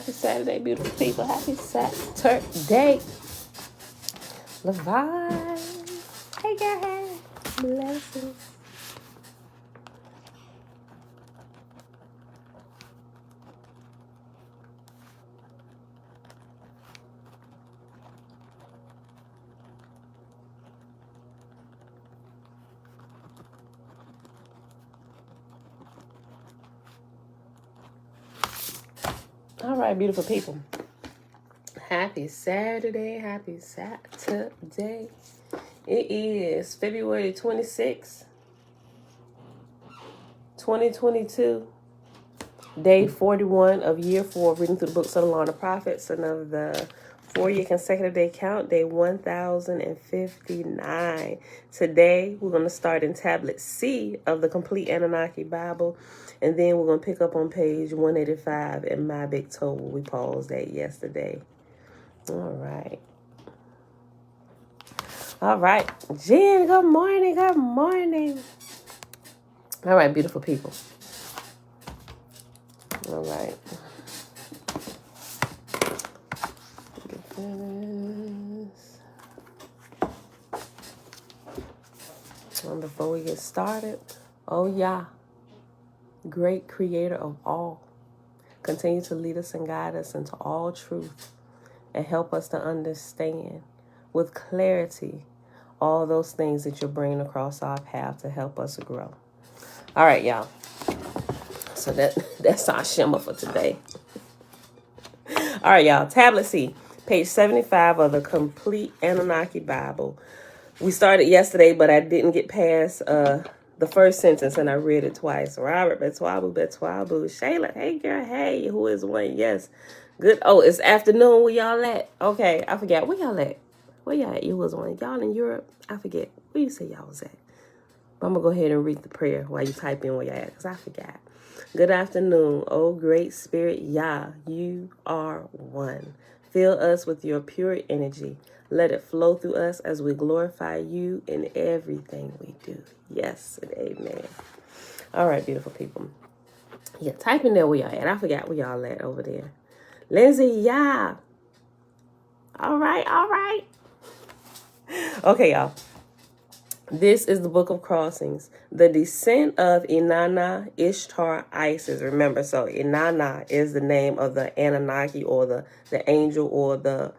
Happy Saturday, beautiful people. Happy Saturday. Levi. Hey, girl. Hey. Blessings. All right, beautiful people. Happy Saturday. Happy Saturday. It is February 26th, 2022. Day 41 of year 4 of reading through the books of the Law and the Prophets. Another 4-year consecutive day count, day 1059. Today, we're going to start in tablet C of the Complete Annunaki Bible. And then we're going to pick up on page 185 in my big toe. We paused at yesterday. All right. All right. Jen, good morning. Good morning. All right, beautiful people. All right. And before we get started, oh yeah, great creator of all, continue to lead us and guide us into all truth and help us to understand with clarity all those things that you're bringing across our path to help us grow. All right, y'all. So that's our shimmer for today. All right, y'all. Tablet C, page 75 of the Complete Annunaki Bible. We started yesterday, but I didn't get past the first sentence, and I read it twice. Robert, Betwabu, Shayla, hey, girl, hey, who is one? Yes. Good. Oh, it's afternoon. Where y'all at? Okay, I forgot. Where y'all at? Where y'all at? You was one. Y'all in Europe? I forget. Where you say y'all was at? But I'm going to go ahead and read the prayer while you type in where y'all at, because I forgot. Good afternoon, O great spirit Yah, you are one. Fill us with your pure energy. Let it flow through us as we glorify you in everything we do. Yes and amen. All right, beautiful people. Yeah, type in there where y'all at. I forgot where y'all at over there. Lindsay, Yah. All right. Okay, y'all. This is the Book of Crossings, the descent of Inanna, Ishtar, Isis. Remember, so Inanna is the name of the Anunnaki, or the angel, or the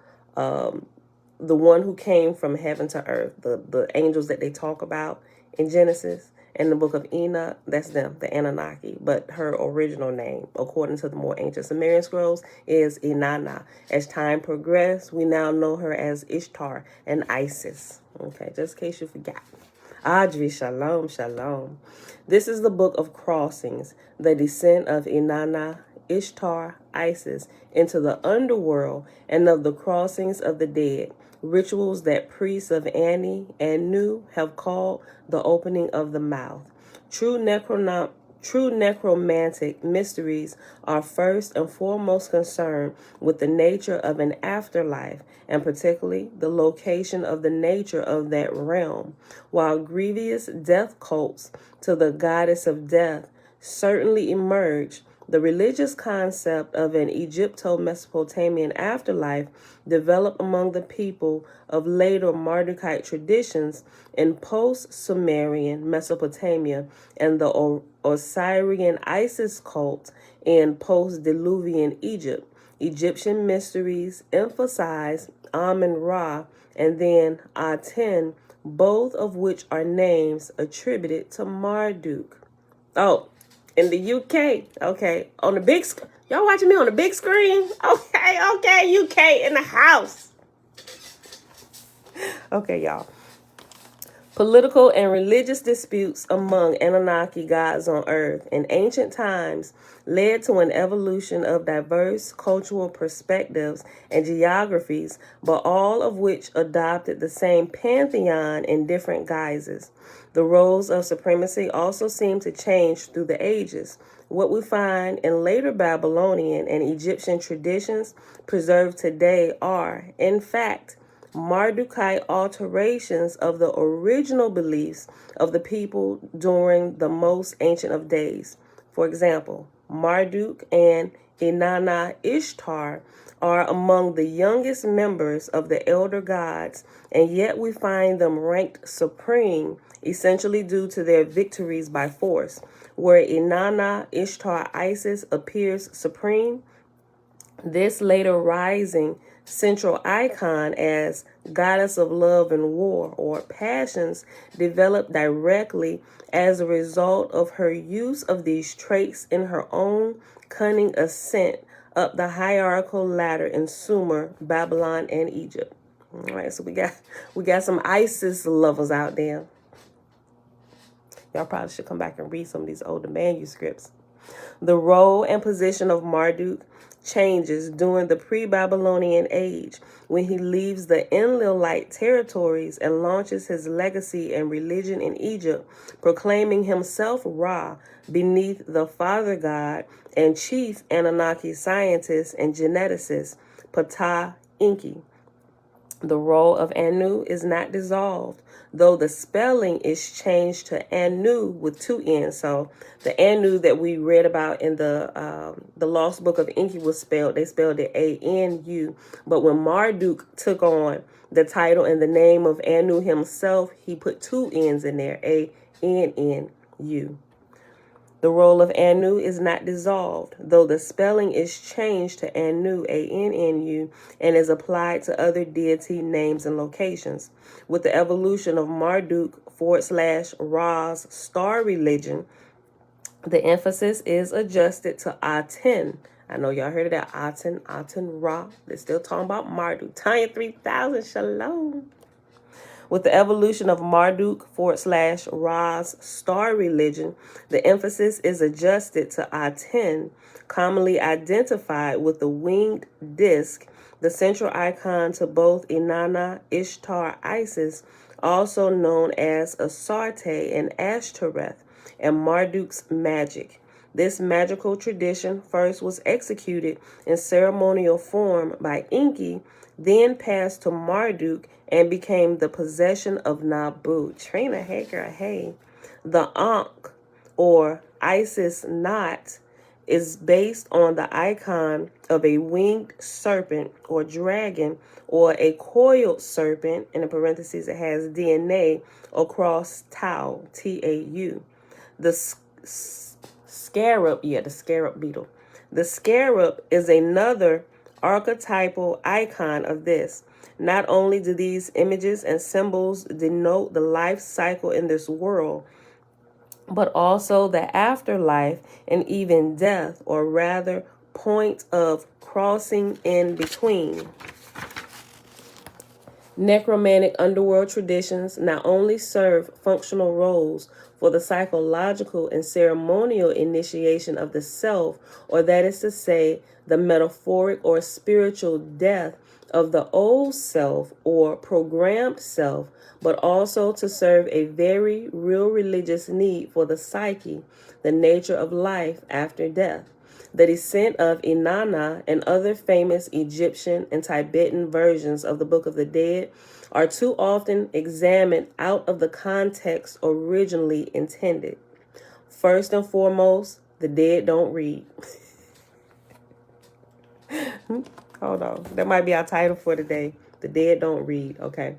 one who came from heaven to earth. The angels that they talk about in Genesis and the Book of Enoch, that's them, the Anunnaki. But her original name, according to the more ancient Sumerian scrolls, is Inanna. As time progressed, we now know her as Ishtar and Isis. Okay, just in case you forgot. Audrey, shalom, shalom. This is the Book of Crossings, the descent of Inanna, Ishtar, Isis, into the underworld, and of the crossings of the dead, rituals that priests of Ani and Nu have called the opening of the mouth. True necromantic mysteries are first and foremost concerned with the nature of an afterlife, and particularly the location of the nature of that realm, while grievous death cults to the goddess of death certainly emerged. The religious concept of an Egypto-Mesopotamian afterlife developed among the people of later Mardukite traditions in post-Sumerian Mesopotamia and the Osirian Isis cult in post-Diluvian Egypt. Egyptian mysteries emphasize Amun-Ra and then Aten, both of which are names attributed to Marduk. Oh, in the UK, okay, on the big screen. Y'all watching me on the big screen? Okay, UK in the house. Okay, y'all. Political and religious disputes among Anunnaki gods on Earth in ancient times led to an evolution of diverse cultural perspectives and geographies, but all of which adopted the same pantheon in different guises. The roles of supremacy also seem to change through the ages. What we find in later Babylonian and Egyptian traditions preserved today are, in fact, Mardukite alterations of the original beliefs of the people during the most ancient of days. For example, Marduk and Inanna, Ishtar are among the youngest members of the elder gods, and yet we find them ranked supreme, essentially due to their victories by force. Where Inanna, Ishtar, Isis appears supreme, this later rising central icon as goddess of love and war or passions developed directly as a result of her use of these traits in her own cunning ascent up the hierarchical ladder in Sumer, Babylon, and Egypt. All right, so we got some Isis lovers out there. Y'all probably should come back and read some of these older manuscripts. The role and position of Marduk changes during the pre-Babylonian age when he leaves the Enlil-lite territories and launches his legacy and religion in Egypt, proclaiming himself Ra beneath the father god and chief Anunnaki scientist and geneticist Ptah Enki. The role of Anu is not dissolved, though the spelling is changed to Anu with two N's. So the Anu that we read about in the Lost Book of Enki they spelled it A-N-U. But when Marduk took on the title and the name of Anu himself, he put two N's in there, A-N-N-U. The role of Anu is not dissolved, though the spelling is changed to Anu, A-N-N-U, and is applied to other deity names and locations. With the evolution of Marduk / Ra's star religion, the emphasis is adjusted to Aten. I know y'all heard of that, Aten, Ra. They're still talking about Marduk. Tanya 3000, shalom. With the evolution of Marduk / Ra's star religion, the emphasis is adjusted to Aten, commonly identified with the winged disc, the central icon to both Inanna, Ishtar, Isis, also known as Astarte and Ashtoreth, and Marduk's magic. This magical tradition first was executed in ceremonial form by Enki, then passed to Marduk and became the possession of Nabu. Trina, hey girl, hey. The Ankh, or Isis knot, is based on the icon of a winged serpent or dragon, or a coiled serpent, in the parentheses it has DNA, across Tau, T-A-U. The scarab, the scarab beetle. The scarab is another archetypal icon of this. Not only do these images and symbols denote the life cycle in this world, but also the afterlife and even death, or rather point of crossing in between. Necromantic underworld traditions not only serve functional roles for the psychological and ceremonial initiation of the self, or that is to say, the metaphoric or spiritual death of the old self or programmed self, but also to serve a very real religious need for the psyche, the nature of life after death. The descent of Inanna and other famous Egyptian and Tibetan versions of the Book of the Dead are too often examined out of the context originally intended. First and foremost, the dead don't read. Hold on. That might be our title for today. The dead don't read. Okay.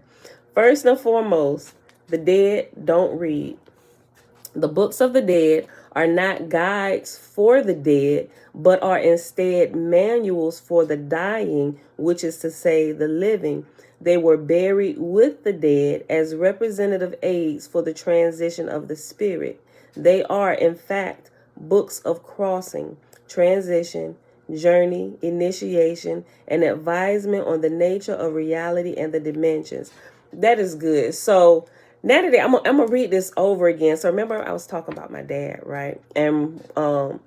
First and foremost, the dead don't read. The books of the dead are not guides for the dead, but are instead manuals for the dying, which is to say the living. They were buried with the dead as representative aids for the transition of the spirit. They are, in fact, books of crossing, transition, journey, initiation, and advisement on the nature of reality and the dimensions. That is good. So now today, I'm gonna read this over again. So remember, I was talking about my dad, right? And although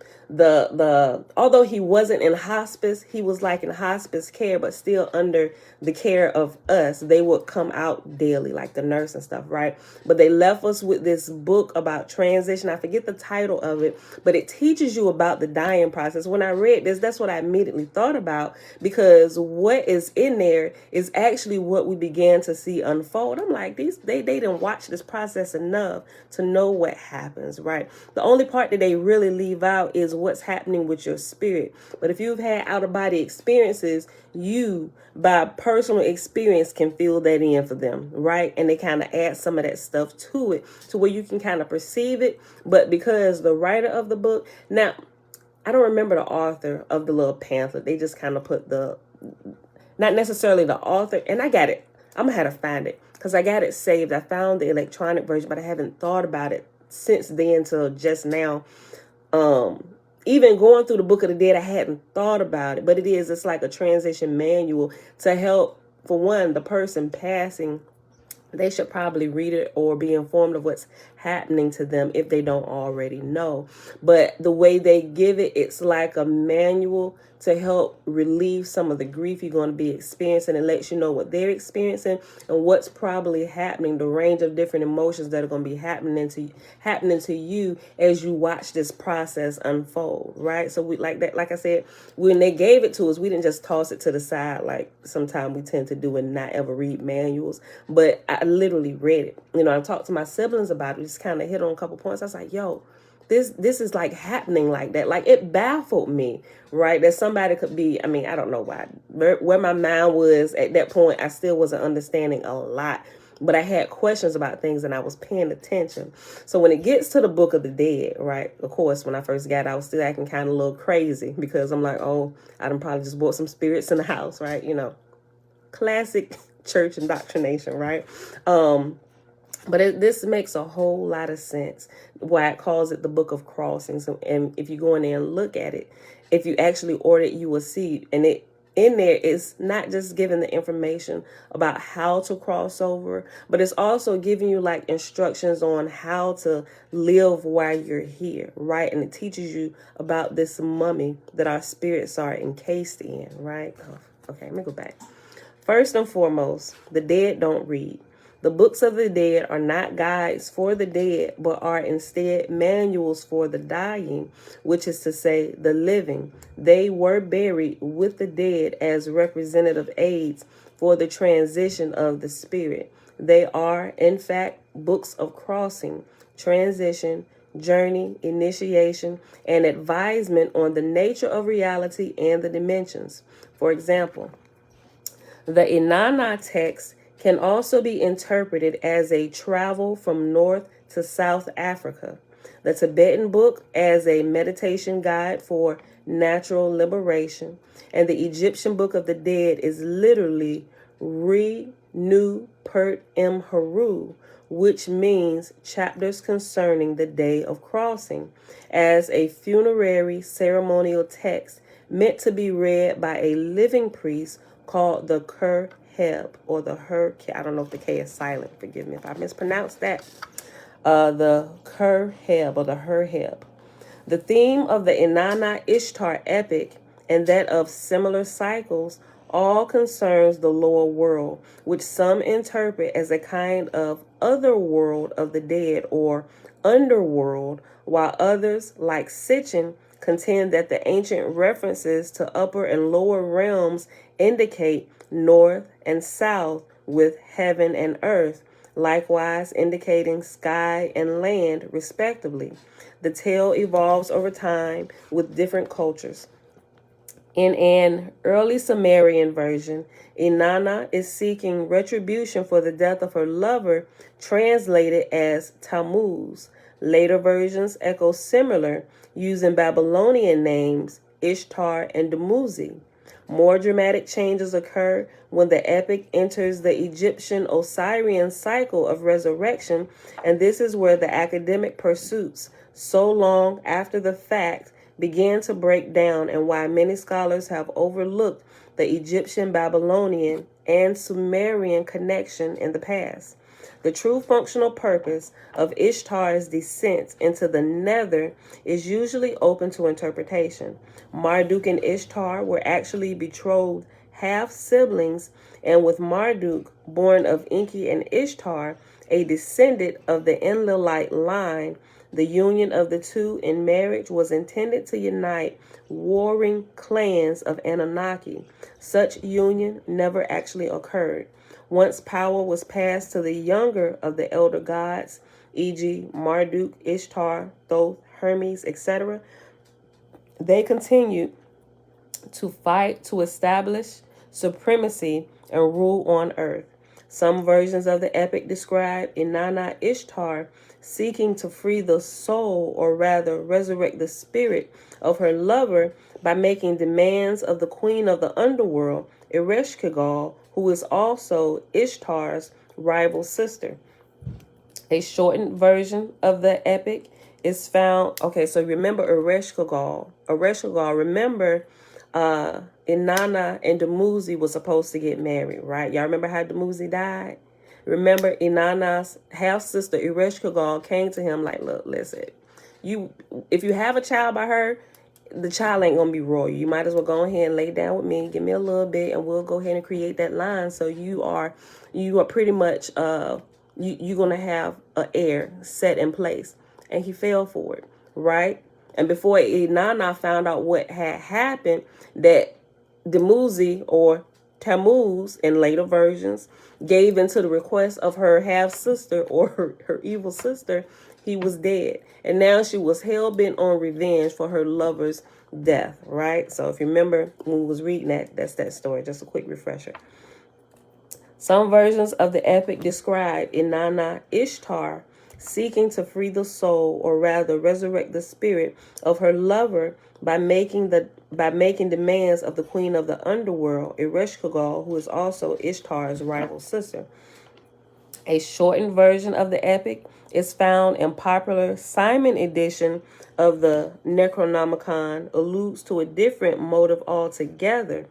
he wasn't in hospice, he was like in hospice care, but still under the care of us. They would come out daily, like the nurse and stuff, right? But they left us with this book about transition. I forget the title of it, but it teaches you about the dying process. When I read this, that's what I immediately thought about, because what is in there is actually what we began to see unfold. I'm like, they didn't watched this process enough to know what happens, right? The only part that they really leave out is what's happening with your spirit. But if you've had out-of-body experiences, you, by personal experience, can fill that in for them, right? And they kind of add some of that stuff to it to where you can kind of perceive it. But because the writer of the book, now, I don't remember the author of the little pamphlet. They just kind of put not necessarily the author, and I got it. I'm going to have to find it because I got it saved. I found the electronic version, but I haven't thought about it since then till just now. Even going through the Book of the Dead, I hadn't thought about it, but it's like a transition manual to help, for one, the person passing. They should probably read it or be informed of what's happening to them if they don't already know. But the way they give it, it's like a manual to help relieve some of the grief you're going to be experiencing, and lets you know what they're experiencing and what's probably happening, the range of different emotions that are going to be happening to you as you watch this process unfold, right? So we, like I said, when they gave it to us, we didn't just toss it to the side like sometimes we tend to do and not ever read manuals. But I literally read it. I talked to my siblings about it, just kind of hit on a couple points. I was like, yo, this is like happening like that. Like, it baffled me, right? That somebody could be, I don't know why, where my mind was at that point. I still wasn't understanding a lot, but I had questions about things and I was paying attention. So when it gets to the Book of the Dead, right? Of course, when I first got it, I was still acting kind of a little crazy because I'm like, oh, I done probably just bought some spirits in the house, right? Classic church indoctrination, right? But this makes a whole lot of sense why it calls it the Book of Crossings. And if you go in there and look at it, if you actually order it, you will see. And in there is not just giving the information about how to cross over, but it's also giving you like instructions on how to live while you're here, right? And it teaches you about this mummy that our spirits are encased in, right? Oh, okay, let me go back. First and foremost, the dead don't read. The books of the dead are not guides for the dead, but are instead manuals for the dying, which is to say, the living. They were buried with the dead as representative aids for the transition of the spirit. They are, in fact, books of crossing, transition, journey, initiation, and advisement on the nature of reality and the dimensions. For example, the Inanna text can also be interpreted as a travel from North to South Africa. The Tibetan book as a meditation guide for natural liberation. And the Egyptian Book of the Dead is literally Re-Nu Pert Em Haru, which means chapters concerning the day of crossing, as a funerary ceremonial text meant to be read by a living priest called the Heb, or the I don't know if the K is silent. Forgive me if I mispronounced that. The Heb, or the Heb. The theme of the Inanna Ishtar epic and that of similar cycles all concerns the lower world, which some interpret as a kind of other world of the dead, or underworld, while others, like Sitchin, contend that the ancient references to upper and lower realms indicate north and south with heaven and earth, likewise indicating sky and land, respectively. The tale evolves over time with different cultures. In an early Sumerian version, Inanna is seeking retribution for the death of her lover, translated as Tammuz. Later versions echo similar, using Babylonian names Ishtar and Dumuzi. More dramatic changes occur when the epic enters the Egyptian Osirian cycle of resurrection, and this is where the academic pursuits, so long after the fact, began to break down, and why many scholars have overlooked the Egyptian, Babylonian, and Sumerian connection in the past. The true functional purpose of Ishtar's descent into the nether is usually open to interpretation. Marduk and Ishtar were actually betrothed half-siblings, and with Marduk, born of Enki and Ishtar, a descendant of the Enlil-lite line, the union of the two in marriage was intended to unite warring clans of Anunnaki. Such union never actually occurred. Once power was passed to the younger of the elder gods, e.g. Marduk, Ishtar, Thoth, Hermes, etc., they continued to fight to establish supremacy and rule on earth. Some versions of the epic describe Inanna Ishtar seeking to free the soul, or rather resurrect the spirit, of her lover by making demands of the queen of the underworld, Ereshkigal, who is also Ishtar's rival sister. A shortened version of the epic is found. Okay, so remember Ereshkigal. Remember Inanna and Dumuzi was supposed to get married, right? Y'all remember how Dumuzi died? Remember Inanna's half-sister Ereshkigal came to him like, look, listen, if you have a child by her, the child ain't gonna be royal. You might as well go ahead and lay down with me, give me a little bit, and we'll go ahead and create that line. So you are pretty much you're gonna have an heir set in place. And he fell for it, right? And before Inanna found out what had happened, that Dumuzi, or Tammuz in later versions, gave into the request of her half-sister, or her evil sister, he was dead. And now she was hell-bent on revenge for her lover's death, right? So if you remember when we was reading that's that story. Just a quick refresher. Some versions of the epic describe Inanna Ishtar seeking to free the soul, or rather resurrect the spirit, of her lover by making demands of the queen of the underworld, Ereshkigal, who is also Ishtar's rival sister. A shortened version of the epic is found in popular Simon edition of the Necronomicon, alludes to a different motive altogether,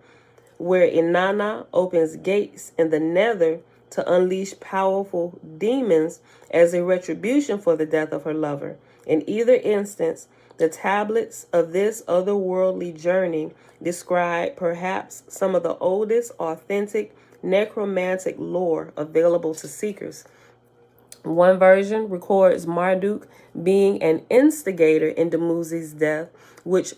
where Inanna opens gates in the nether to unleash powerful demons as a retribution for the death of her lover. In either instance, the tablets of this otherworldly journey describe perhaps some of the oldest authentic necromantic lore available to seekers. One version records Marduk being an instigator in Dumuzi's death, which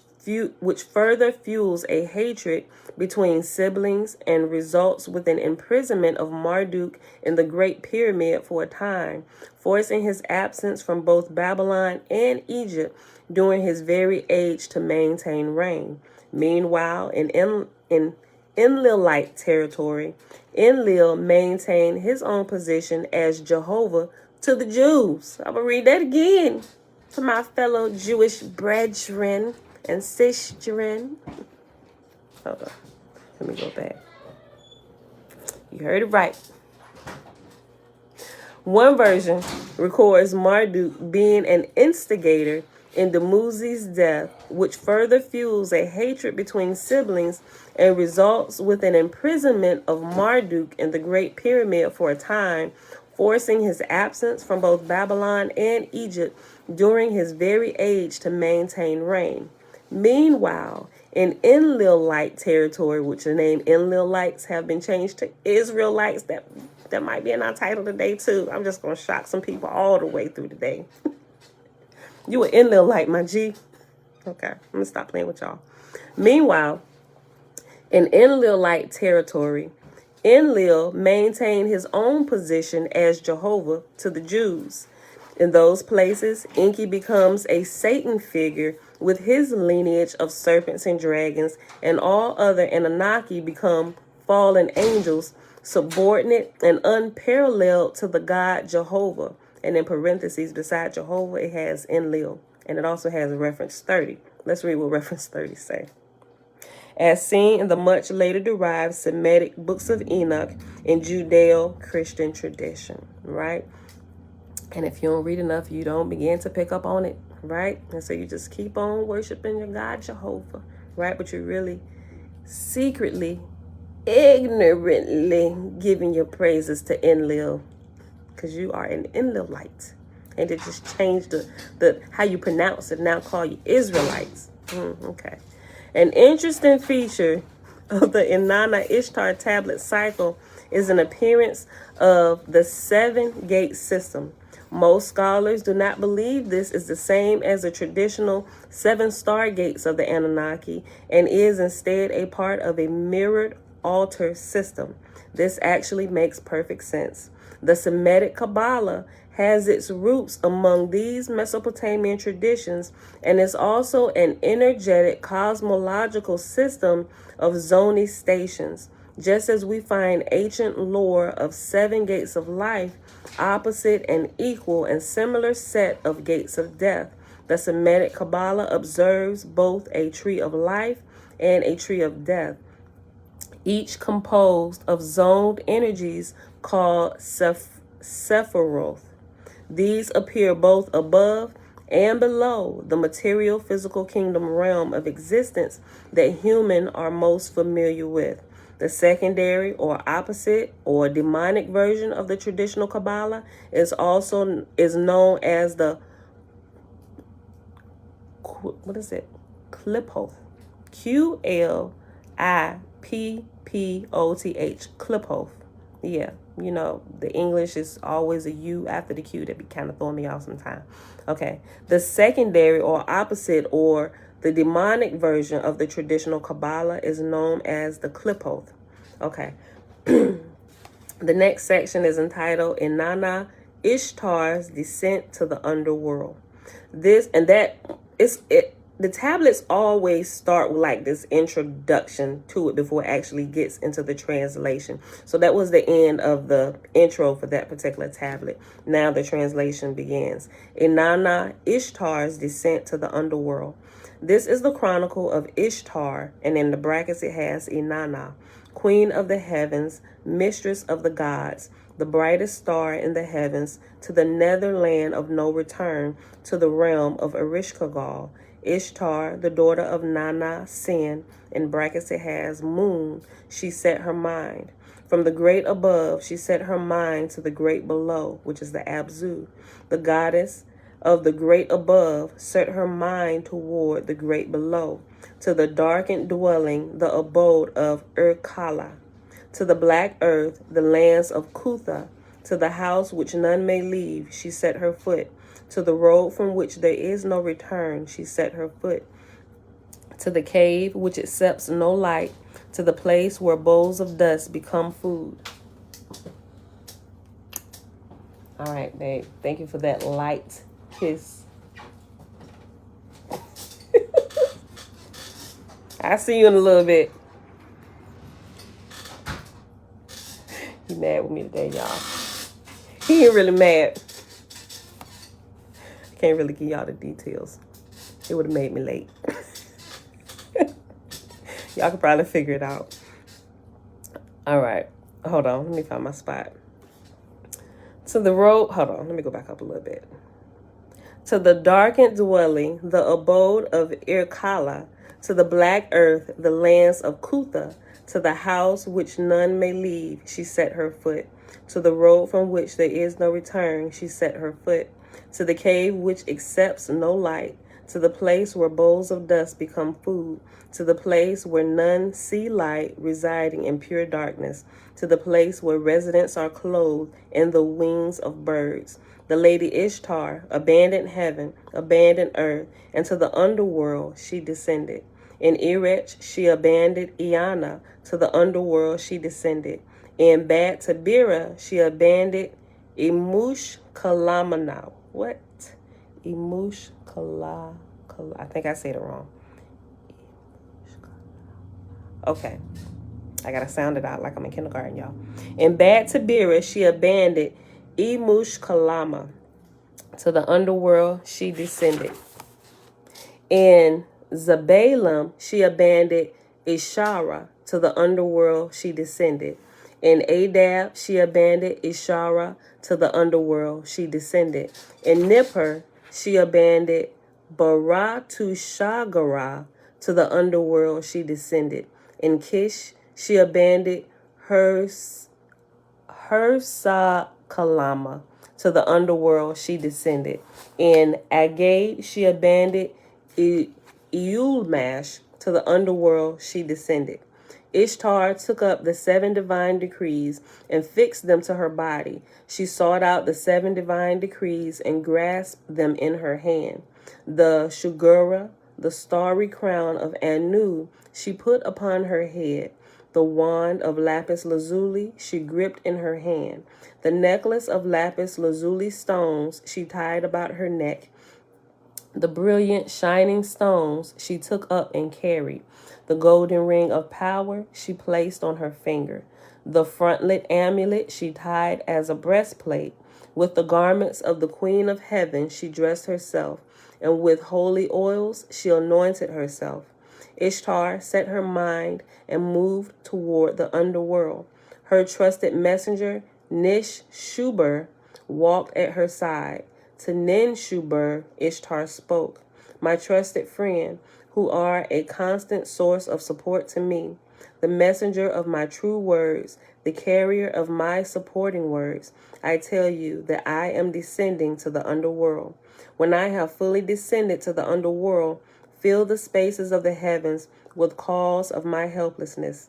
further fuels a hatred between siblings and results with an imprisonment of Marduk in the Great Pyramid for a time, forcing his absence from both Babylon and Egypt during his very age to maintain reign. Meanwhile, in Enlil-lite territory, Enlil maintained his own position as Jehovah to the Jews. I'm going to read that again to my fellow Jewish brethren and sistren. Hold on. Let me go back. You heard it right. One version records Marduk being an instigator in Dumuzi's death, which further fuels a hatred between siblings and results with an imprisonment of Marduk in the Great Pyramid for a time, forcing his absence from both Babylon and Egypt during his very age to maintain reign. Meanwhile, in Enlil-lite territory, which the name Enlil-lites have been changed to Israelites, that might be in our title today too. I'm just going to shock some people all the way through today. You an Enlil-lite, my G. Okay, I'm going to stop playing with y'all. Meanwhile, in Enlil-lite territory, Enlil maintained his own position as Jehovah to the Jews. In those places, Enki becomes a Satan figure with his lineage of serpents and dragons, and all other Anunnaki become fallen angels, subordinate and unparalleled to the god Jehovah. And in parentheses, beside Jehovah, it has Enlil. And it also has a reference 30. Let's read what reference 30 say. As seen in the much later derived Semitic books of Enoch in Judeo-Christian tradition, right? And if you don't read enough, you don't begin to pick up on it, right? And so you just keep on worshiping your God Jehovah, right? But you're really secretly, ignorantly giving your praises to Enlil, because you are an Enlil-lite. And it just changed the how you pronounce it, now call you Israelites. Okay. An interesting feature of the Inanna Ishtar tablet cycle is an appearance of the 7-gate system. Most scholars do not believe this is the same as the traditional 7 stargates of the Anunnaki, and is instead a part of a mirrored altar system. This actually makes perfect sense. The Semitic Kabbalah has its roots among these Mesopotamian traditions and is also an energetic cosmological system of zoni stations. Just as we find ancient lore of 7 gates of life, opposite and equal and similar set of gates of death, the Semitic Kabbalah observes both a tree of life and a tree of death, each composed of zoned energies called Sephiroth. These appear both above and below the material physical kingdom realm of existence that humans are most familiar with. The secondary or opposite or demonic version of the traditional Kabbalah is known as the Qliphoth. Qlippoth. Qliphoth. Yeah, you know, the English is always a U after the Q. That be kind of throwing me off sometimes. Okay. The secondary or opposite or the demonic version of the traditional Kabbalah is known as the Qliphoth. Okay. The next section is entitled Inanna, Ishtar's Descent to the Underworld. The tablets always start with like this introduction to it before it actually gets into the translation. So that was the end of the intro for that particular tablet. Now the translation begins. Inanna, Ishtar's Descent to the Underworld. This is the chronicle of Ishtar, and in the brackets it has Inanna, Queen of the Heavens, Mistress of the Gods, the brightest star in the heavens, to the netherland of no return, to the realm of Erishkigal. Ishtar, the daughter of Nana Sin, in brackets it has moon, she set her mind. From the great above, she set her mind to the great below, which is the Abzu. The goddess of the great above set her mind toward the great below, to the darkened dwelling, the abode of Urkala, to the black earth, the lands of Kutha, to the house which none may leave, she set her foot. To the road from which there is no return, she set her foot. To the cave which accepts no light, to the place where bowls of dust become food. All right, babe. Thank you for that light kiss. I'll see you in a little bit. He mad with me today, y'all. He ain't really mad. Can't really give y'all the details. It would have made me late. Y'all could probably figure it out. All right. Hold on. Let me find my spot. To the road. Hold on. Let me go back up a little bit. To the darkened dwelling, the abode of Irkala. To the black earth, the lands of Kutha. To the house which none may leave, she set her foot. To the road from which there is no return, she set her foot. To the cave which accepts no light, to the place where bowls of dust become food, to the place where none see light, residing in pure darkness, to the place where residents are clothed in the wings of birds. The lady Ishtar abandoned heaven, abandoned earth, and to the underworld she descended. In Erech she abandoned Inanna, to the underworld she descended. In Bat Tabira she abandoned Imush Kalamanau. What? Imush Kala. I think I said it wrong. Okay. I gotta sound it out like I'm in kindergarten, y'all. In Bat Tabira she abandoned Imush Kalama. To the underworld she descended. In Zabalam she abandoned Ishara. To the underworld she descended. In Adab she abandoned Ishara. To the underworld she descended. In Nippur she abandoned Baratushagara. To the underworld she descended. In Kish she abandoned Hersakalama. To the underworld she descended. In Agade she abandoned Eulmash. To the underworld she descended. Ishtar took up the 7 divine decrees and fixed them to her body. She sought out the 7 divine decrees and grasped them in her hand. The Shugura, the starry crown of Anu, she put upon her head. The wand of lapis lazuli she gripped in her hand. The necklace of lapis lazuli stones she tied about her neck. The brilliant, shining stones she took up and carried. The golden ring of power she placed on her finger. The frontlet amulet she tied as a breastplate. With the garments of the Queen of Heaven she dressed herself, and with holy oils she anointed herself. Ishtar set her mind and moved toward the underworld. Her trusted messenger, Nish-Shubur, walked at her side. To Nin-Shubur, Ishtar spoke, "My trusted friend, who are a constant source of support to me, the messenger of my true words, the carrier of my supporting words, I tell you that I am descending to the underworld. When I have fully descended to the underworld, fill the spaces of the heavens with calls of my helplessness.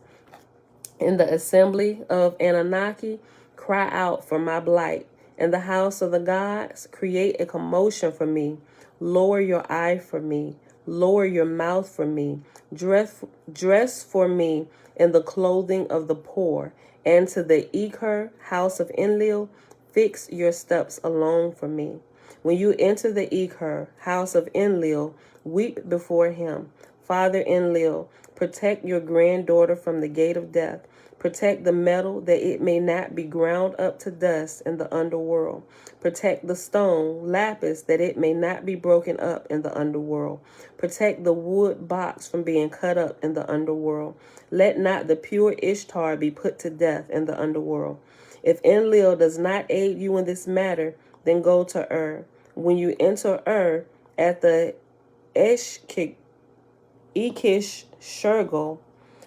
In the assembly of Annunaki, cry out for my blight. In the house of the gods, create a commotion for me. Lower your eye for me. Lower your mouth for me. Dress for me in the clothing of the poor. And to the Iker house of Enlil, fix your steps alone for me. When you enter the Iker house of Enlil, weep before him. Father Enlil, protect your granddaughter from the gate of death. Protect the metal that it may not be ground up to dust in the underworld. Protect the stone, lapis, that it may not be broken up in the underworld. Protect the wood box from being cut up in the underworld. Let not the pure Ishtar be put to death in the underworld. If Enlil does not aid you in this matter, then go to When you enter at the Ikish Shurgil,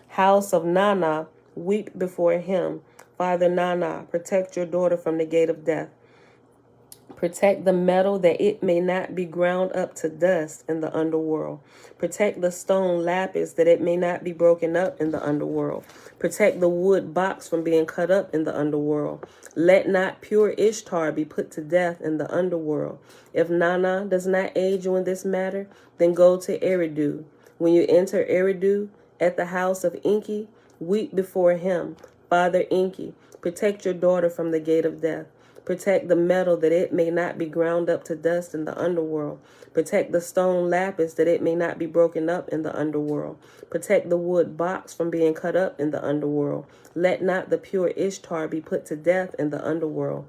house of Inanna, weep before him. Father Inanna, protect your daughter from the gate of death. Protect the metal that it may not be ground up to dust in the underworld. Protect the stone lapis that it may not be broken up in the underworld. Protect the wood box from being cut up in the underworld. Let not pure Ishtar be put to death in the underworld. If Inanna does not aid you in this matter, then go to Eridu. When you enter Eridu at the house of Enki, weep before him. Father Enki, protect your daughter from the gate of death. Protect the metal that it may not be ground up to dust in the underworld. Protect the stone lapis that it may not be broken up in the underworld. Protect the wood box from being cut up in the underworld. Let not the pure Ishtar be put to death in the underworld.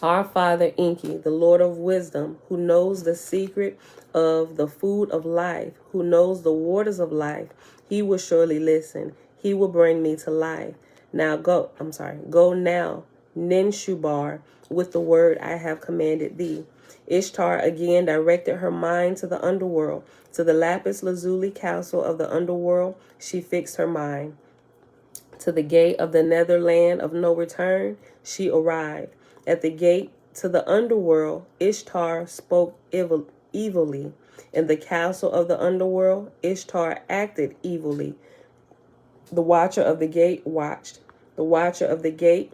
Our Father Enki, the Lord of wisdom, who knows the secret of the food of life, who knows the waters of life, he will surely listen. He will bring me to life. Go now, Ninshubar, with the word I have commanded thee. Ishtar again directed her mind to the underworld. To the lapis lazuli castle of the underworld she fixed her mind. To the gate of the netherland of no return she arrived. At the gate to the underworld, Ishtar spoke evilly. In the castle of the underworld, Ishtar acted evilly. The watcher of the gate watched. The watcher of the gate,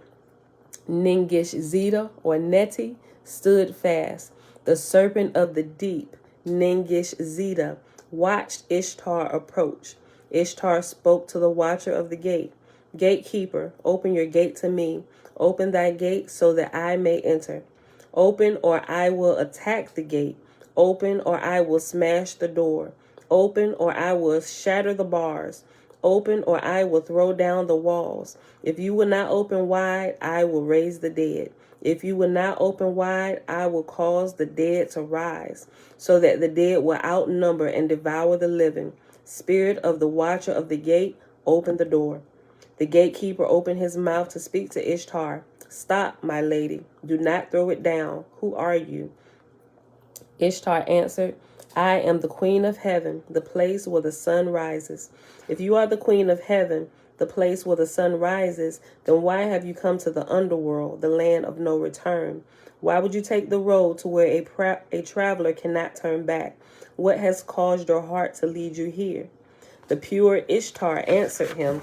Ningish Zeta or Neti, stood fast. The serpent of the deep, Ningish Zeta, watched Ishtar approach. Ishtar spoke to the watcher of the gate. Gatekeeper, open your gate to me. Open thy gate so that I may enter. Open, or I will attack the gate. Open, or I will smash the door. Open, or I will shatter the bars. Open, or I will throw down the walls. If you will not open wide, I will raise the dead. If you will not open wide, I will cause the dead to rise, so that the dead will outnumber and devour the living. Spirit of the watcher of the gate, open the door. The gatekeeper opened his mouth to speak to Ishtar. Stop, my lady. Do not throw it down. Who are you? Ishtar answered, I am the queen of heaven, the place where the sun rises. If you are the queen of heaven, the place where the sun rises, then why have you come to the underworld, the land of no return? Why would you take the road to where a traveler cannot turn back? What has caused your heart to lead you here? The pure Ishtar answered him,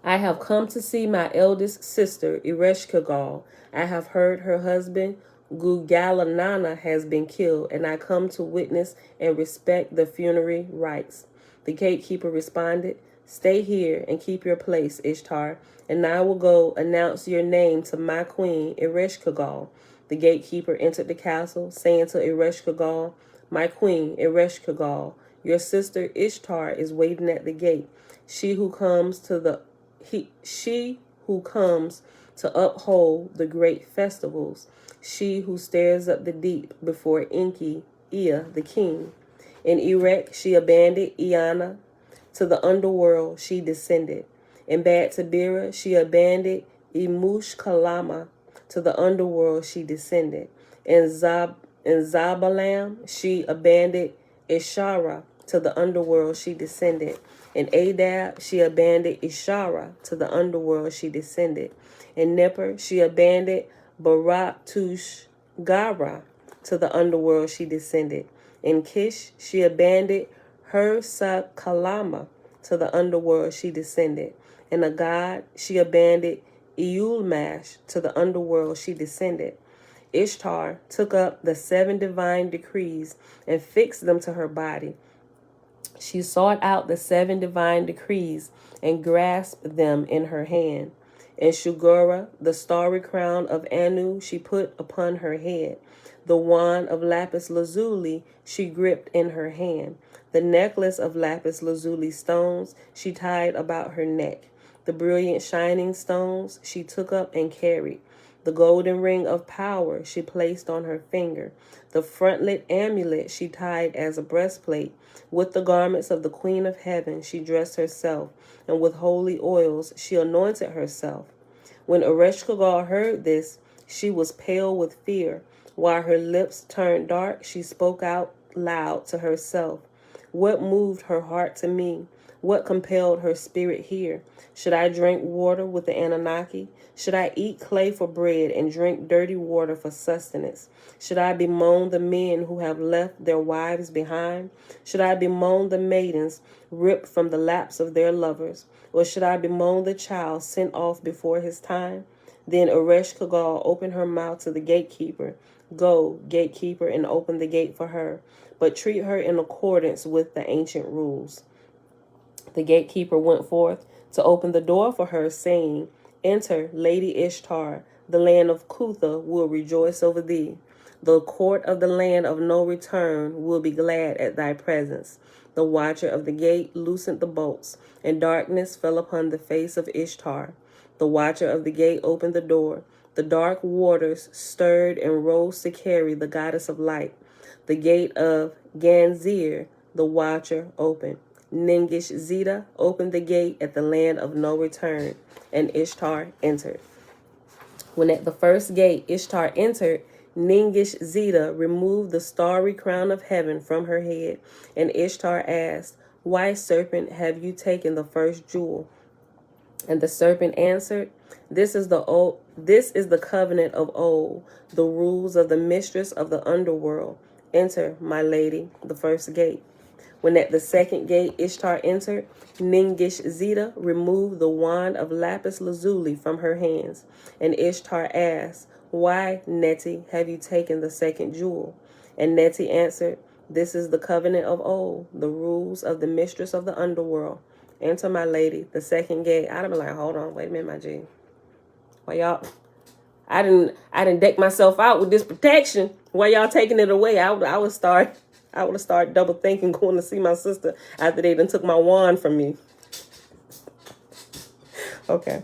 I have come to see my eldest sister, Ereshkigal. I have heard her husband, Gugalanana, has been killed, and I come to witness and respect the funerary rites. The gatekeeper responded, Stay here and keep your place, Ishtar, and I will go announce your name to my queen, Ereshkigal. The gatekeeper entered the castle, saying to Ereshkigal, my queen, Ereshkigal, your sister Ishtar is waiting at the gate. She who comes to uphold the great festivals. She who stirs up the deep before Enki, Ea, the king. In Erech she abandoned Inanna. To the underworld she descended. In Bad Tabira she abandoned Imush Kalama. To the underworld she descended. In Zabalam she abandoned Ishara. To the underworld she descended. In Adab she abandoned Ishara. To the underworld she descended. In Nipper she abandoned Barak Tush Gara. To the underworld she descended. In Kish she abandoned her Sakalama. To the underworld she descended. In Agad she abandoned Eulmash. To the underworld she descended. Ishtar took up the 7 divine decrees and fixed them to her body. She sought out the 7 divine decrees and grasped them in her hand. In Shugura, the starry crown of Anu she put upon her head. The wand of lapis lazuli she gripped in her hand. The necklace of lapis lazuli stones she tied about her neck. The brilliant shining stones she took up and carried. The golden ring of power she placed on her finger. The frontlet amulet she tied as a breastplate. With the garments of the Queen of Heaven she dressed herself, and with holy oils she anointed herself. When Ereshkigal heard this, she was pale with fear. While her lips turned dark, she spoke out loud to herself. What moved her heart to me? What compelled her spirit here? Should I drink water with the Anunnaki? Should I eat clay for bread and drink dirty water for sustenance? Should I bemoan the men who have left their wives behind? Should I bemoan the maidens ripped from the laps of their lovers? Or should I bemoan the child sent off before his time? Then Ereshkigal opened her mouth to the gatekeeper. Go, gatekeeper, and open the gate for her, but treat her in accordance with the ancient rules. The gatekeeper went forth to open the door for her, saying, Enter, Lady Ishtar, the land of Kutha will rejoice over thee. The court of the land of no return will be glad at thy presence. The watcher of the gate loosened the bolts, and darkness fell upon the face of Ishtar. The watcher of the gate opened the door. The dark waters stirred and rose to carry the goddess of light. The gate of Ganzir, the watcher, opened. Ningish Zeta opened the gate at the land of no return, and Ishtar entered. When at the first gate Ishtar entered, Ningish Zeta removed the starry crown of heaven from her head, and Ishtar asked, Why, serpent, have you taken the first jewel? And the serpent answered, This is the covenant of old, the rules of the mistress of the underworld. Enter, my lady, the first gate. When at the second gate Ishtar entered, Ningish Zeta removed the wand of lapis lazuli from her hands, and Ishtar asked, Why, Neti, have you taken the second jewel? And Neti answered, This is the covenant of old, the rules of the mistress of the underworld. Enter, my lady, the second gate. I'd have been like, hold on, wait a minute, my G. Why y'all? I didn't deck myself out with this protection. Why y'all taking it away? I would have started double thinking going to see my sister after they done took my wand from me. Okay.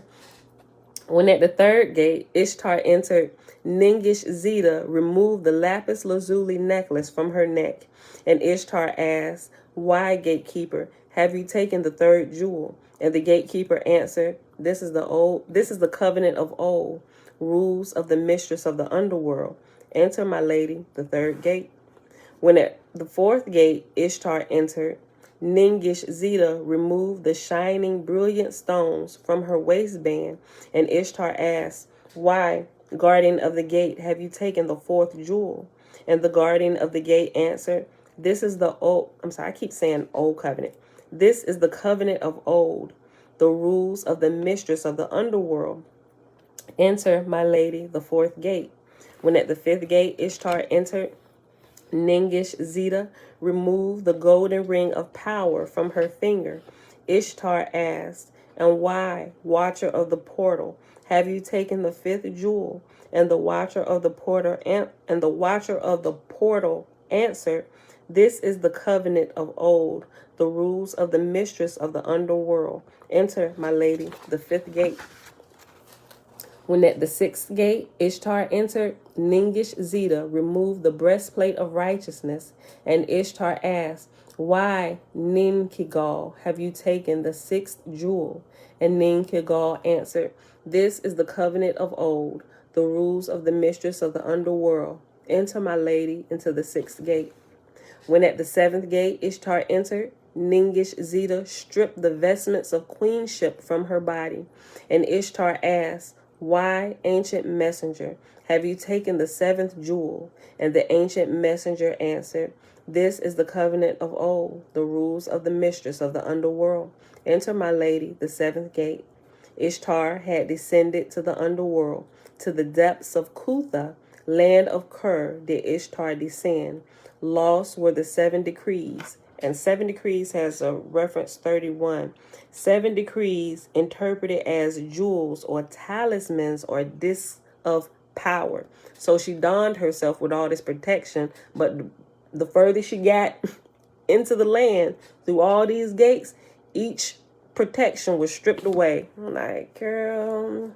When at the third gate Ishtar entered, Ningish Zeta removed the lapis lazuli necklace from her neck, and Ishtar asked, Why, gatekeeper, have you taken the third jewel? And the gatekeeper answered, This is the covenant of old, rules of the mistress of the underworld. Enter, my lady, the third gate. When at the fourth gate Ishtar entered, Ningish Zeta removed the shining, brilliant stones from her waistband, and Ishtar asked, Why, guardian of the gate, have you taken the fourth jewel? And the guardian of the gate answered, This is the old covenant. This is the covenant of old, the rules of the mistress of the underworld. Enter, my lady, the fourth gate. When at the fifth gate Ishtar entered, Ningish Zeta removed the golden ring of power from her finger, Ishtar asked, "And why, watcher of the portal, have you taken the fifth jewel?" And the watcher of the portal answered, "This is the covenant of old, the rules of the mistress of the underworld. Enter, my lady, the fifth gate." When at the sixth gate Ishtar entered, Ningish Zeta removed the breastplate of righteousness, and Ishtar asked, "Why, Ninkigal, have you taken the sixth jewel?" And Ninkigal answered, "This is the covenant of old, the rules of the mistress of the underworld. Enter, my lady, into the sixth gate." When at the seventh gate Ishtar entered, Ningish Zeta stripped the vestments of queenship from her body, and Ishtar asked, "Why, ancient messenger, have you taken the seventh jewel?" And the ancient messenger answered, "This is the covenant of old, the rules of the mistress of the underworld. Enter, my lady, the seventh gate." Ishtar had descended to the underworld. To the depths of Kutha, land of Ker, did Ishtar descend. Lost were the 7 decrees. And 7 decrees has a reference 31. 7 decrees interpreted as jewels or talismans or discs of power. So she donned herself with all this protection, but the further she got into the land through all these gates, each protection was stripped away. I'm like, girl,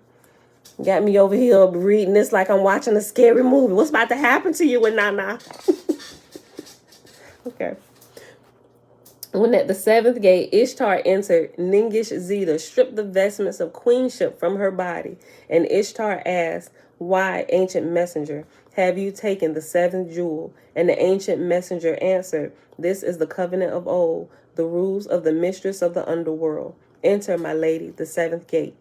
got me over here reading this like I'm watching a scary movie. What's about to happen to you, Inanna? Okay. When at the seventh gate Ishtar entered, Ningish Zeta stripped the vestments of queenship from her body, and Ishtar asked, "Why, ancient messenger, have you taken the seventh jewel?" And the ancient messenger answered, "This is the covenant of old, the rules of the mistress of the underworld. Enter, my lady, the seventh gate."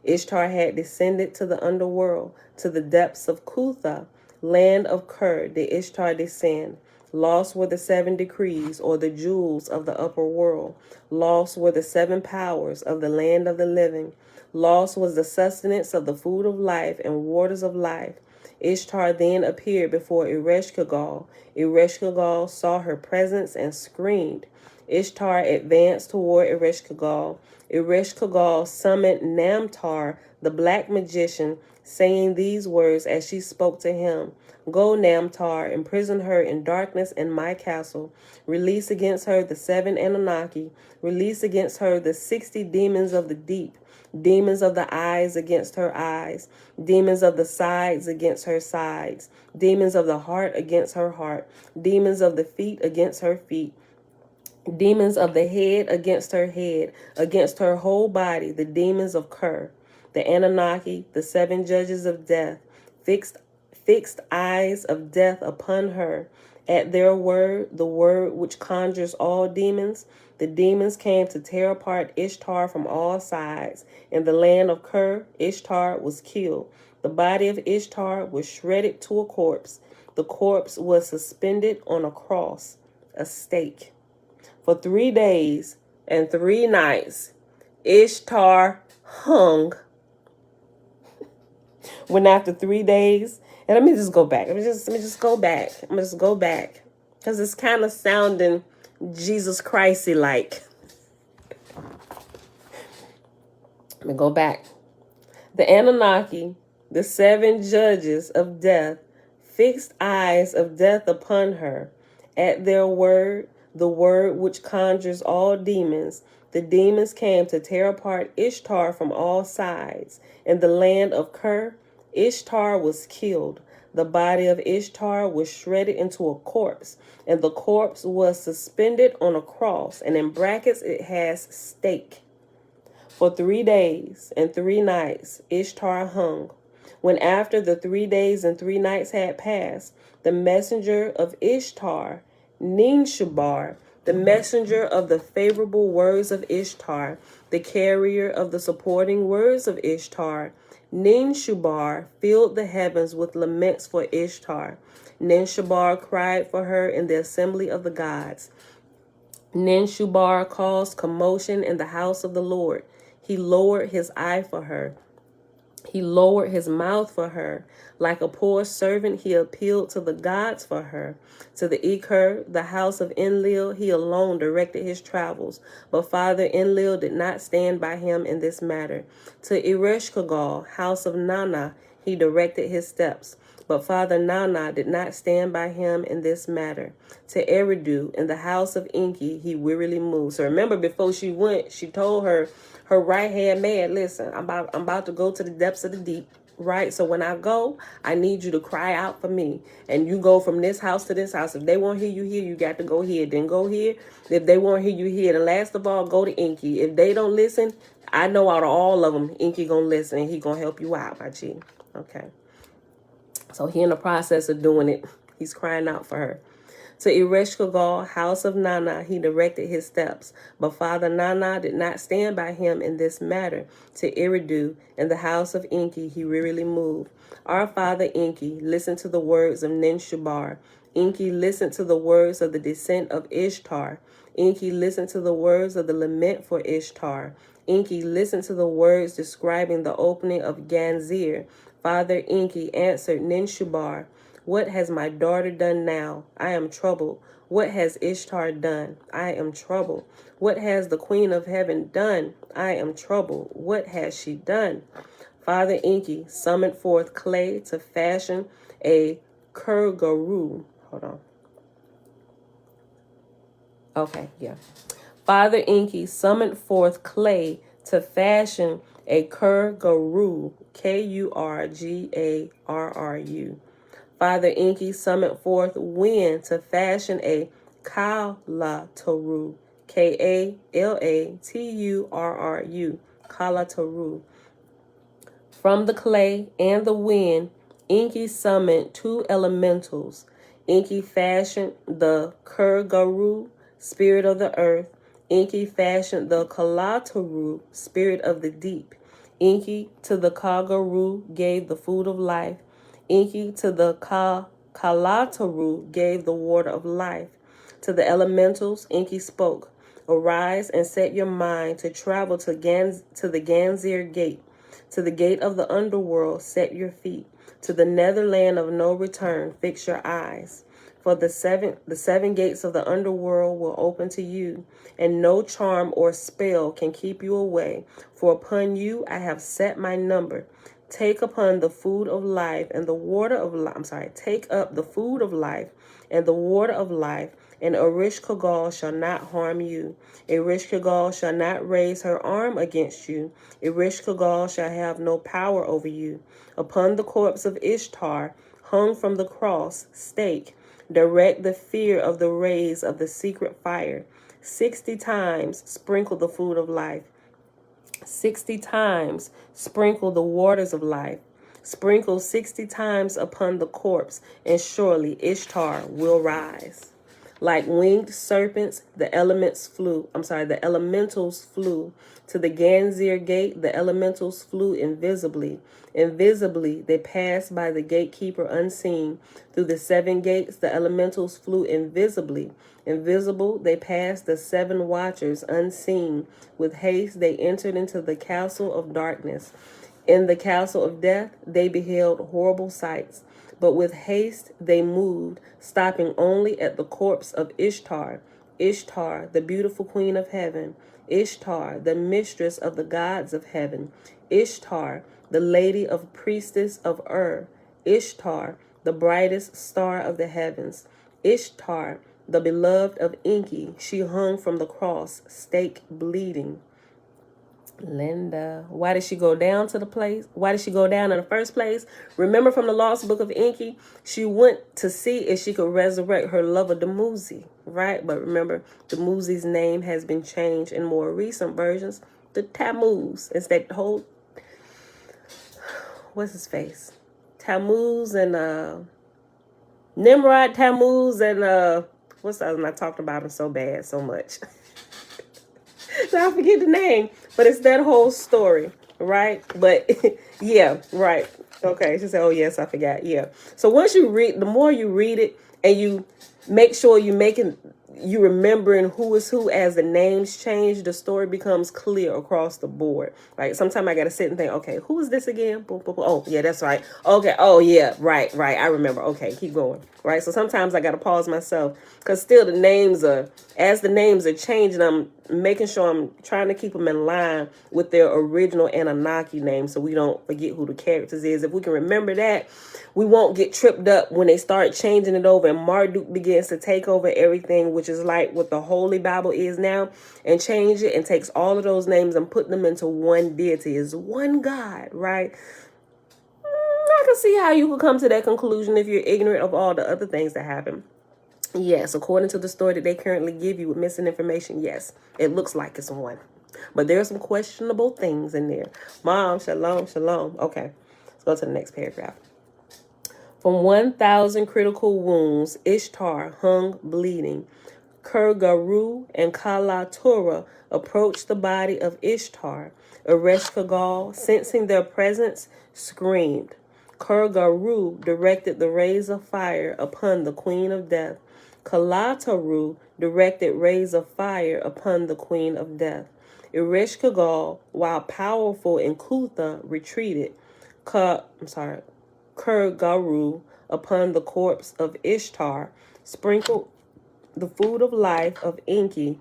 Ishtar had descended to the underworld. To the depths of Kutha, land of Ker, did Ishtar descend. Lost were the 7 decrees, or the jewels of the upper world. Lost were the 7 powers of the land of the living. Lost was the sustenance of the food of life and waters of life. Ishtar then appeared before Ereshkigal. Ereshkigal saw her presence and screamed. Ishtar advanced toward Ereshkigal. Ereshkigal summoned Namtar, the black magician, saying these words as she spoke to him. "Go, Namtar, imprison her in darkness in my castle. Release against her the 7 Anunnaki. Release against her the 60 demons of the deep. Demons of the eyes against her eyes. Demons of the sides against her sides. Demons of the heart against her heart. Demons of the feet against her feet. Demons of the head against her whole body, the demons of Ker, the Anunnaki, the 7 judges of death, fixed eyes of death upon her. At their word, the word which conjures all demons, the demons came to tear apart Ishtar from all sides. In the land of Ker, Ishtar was killed. The body of Ishtar was shredded to a corpse. The corpse was suspended on a cross, a stake. For 3 days and 3 nights, Ishtar hung. When after 3 days, and let me just go back. Let me just go back. Because it's kind of sounding Jesus Christy like. Let me go back. The Anunnaki, the 7 judges of death, fixed eyes of death upon her. At their word, the word which conjures all demons, the demons came to tear apart Ishtar from all sides. In the land of Ker, Ishtar was killed. The body of Ishtar was shredded into a corpse, and the corpse was suspended on a cross, and in brackets it has stake. For 3 days and 3 nights, Ishtar hung. When after the 3 days and 3 nights had passed, the messenger of Ishtar, Ninshubar, the messenger of the favorable words of Ishtar, the carrier of the supporting words of Ishtar, Ninshubar filled the heavens with laments for Ishtar. Ninshubar cried for her in the assembly of the gods. Ninshubar caused commotion in the house of the Lord. He lowered his eye for her. He lowered his mouth for her. Like a poor servant, he appealed to the gods for her. To the Iker, the house of Enlil, he alone directed his travels. But Father Enlil did not stand by him in this matter. To Ereshkigal, house of Inanna, he directed his steps. But Father Inanna did not stand by him in this matter. To Eridu, in the house of Enki, he wearily moved. So remember, before she went, she told her right hand man, listen, I'm about to go to the depths of the deep, right? So when I go, I need you to cry out for me. And you go from this house to this house. If they won't hear you here, you got to go here. Then go here. If they won't hear you here, and last of all, go to Enki. If they don't listen, I know out of all of them, Enki gonna listen and he gonna help you out, my G. Okay. So he in the process of doing it. He's crying out for her. To Ereshkigal, house of Inanna, he directed his steps. But Father Inanna did not stand by him in this matter. To Eridu, in the house of Enki, he wearily moved. Our father Enki listened to the words of Ninshubar. Enki listened to the words of the descent of Ishtar. Enki listened to the words of the lament for Ishtar. Enki listened to the words describing the opening of Ganzir. Father Enki answered Ninshubar, what has my daughter done now? I am troubled. What has Ishtar done? I am troubled. What has the Queen of Heaven done? I am troubled. What has she done? Father Enki summoned forth clay to fashion a kurgaru. Hold on. Okay, yeah. Father Enki summoned forth clay to fashion a kurgaru, Kurgaru. Father Enki summoned forth wind to fashion a kalataru, Kalaturu, kalataru. From the clay and the wind, Enki summoned two elementals. Enki fashioned the Kurgaru, spirit of the earth. Enki fashioned the Kalataru, spirit of the deep. Enki to the Kagaru gave the food of life. Enki to the Kalataru gave the water of life. To the elementals, Enki spoke, arise and set your mind to travel to the Ganzir gate. To the gate of the underworld, set your feet. To the netherland of no return, fix your eyes. For the seven gates of the underworld will open to you, and no charm or spell can keep you away. For upon you I have set my number. Take upon the food of life and the water of life. Take up the food of life and the water of life, and Ereshkigal shall not harm you. Ereshkigal shall not raise her arm against you. Ereshkigal shall have no power over you. Upon the corpse of Ishtar, hung from the cross, stake, direct the fear of the rays of the secret fire. 60 times sprinkle the food of life. 60 times sprinkle the waters of life. Sprinkle 60 times upon the corpse, and surely Ishtar will rise. Like winged serpents, the elementals flew. To the Ganzir gate, the elementals flew invisibly. Invisibly, they passed by the gatekeeper unseen. Through the 7 gates, the elementals flew invisibly. Invisible, they passed the 7 watchers unseen. With haste, they entered into the castle of darkness. In the castle of death, they beheld horrible sights. But with haste they moved, stopping only at the corpse of Ishtar. Ishtar, the beautiful queen of heaven. Ishtar, the mistress of the gods of heaven. Ishtar, the lady of priestess of Ishtar, the brightest star of the heavens. Ishtar, the beloved of Enki. She hung from the cross, stake bleeding. Linda, why did she go down to the place? Why did she go down in the first place? Remember from the Lost Book of Enki, she went to see if she could resurrect her lover Dumuzi, right? But remember, Dumuzi's name has been changed in more recent versions to Tammuz. It's that whole, what's his face? Tammuz and Nimrod, Tammuz, and what's the other one? I talked about him so much. So I forget the name, but it's that whole story, right? But yeah, right. Okay, she said, oh yes, I forgot. Yeah. So once you read, the more you read it and you make sure you're making, you remembering who is who as the names change, the story becomes clear across the board. Right? Sometimes I got to sit and think, okay, who is this again? Boom, boom, boom. Oh, yeah, that's right. Okay. Oh, yeah. Right. I remember. Okay, keep going. Right? So sometimes I got to pause myself because still the names are, as the names are changing, I'm making sure I'm trying to keep them in line with their original Anunnaki name so we don't forget who the characters is. If we can remember that, we won't get tripped up when they start changing it over and Marduk begins to take over everything, which is like what the Holy Bible is now, and change it and takes all of those names and put them into one deity. Is one God, right? I can see how you could come to that conclusion if you're ignorant of all the other things that happen. Yes, according to the story that they currently give you with missing information, yes, it looks like it's one. But there are some questionable things in there. Mom, shalom, shalom. Okay, let's go to the next paragraph. From 1,000 critical wounds, Ishtar hung bleeding. Kurgaru and Kala-Tura approached the body of Ishtar. Ereshkigal, sensing their presence, screamed. Kurgaru directed the rays of fire upon the Queen of Death. Kala-Turu directed rays of fire upon the Queen of Death. Ereshkigal, while powerful in Kutha, retreated. Kurgaru upon the corpse of Ishtar, sprinkled the food of life of Enki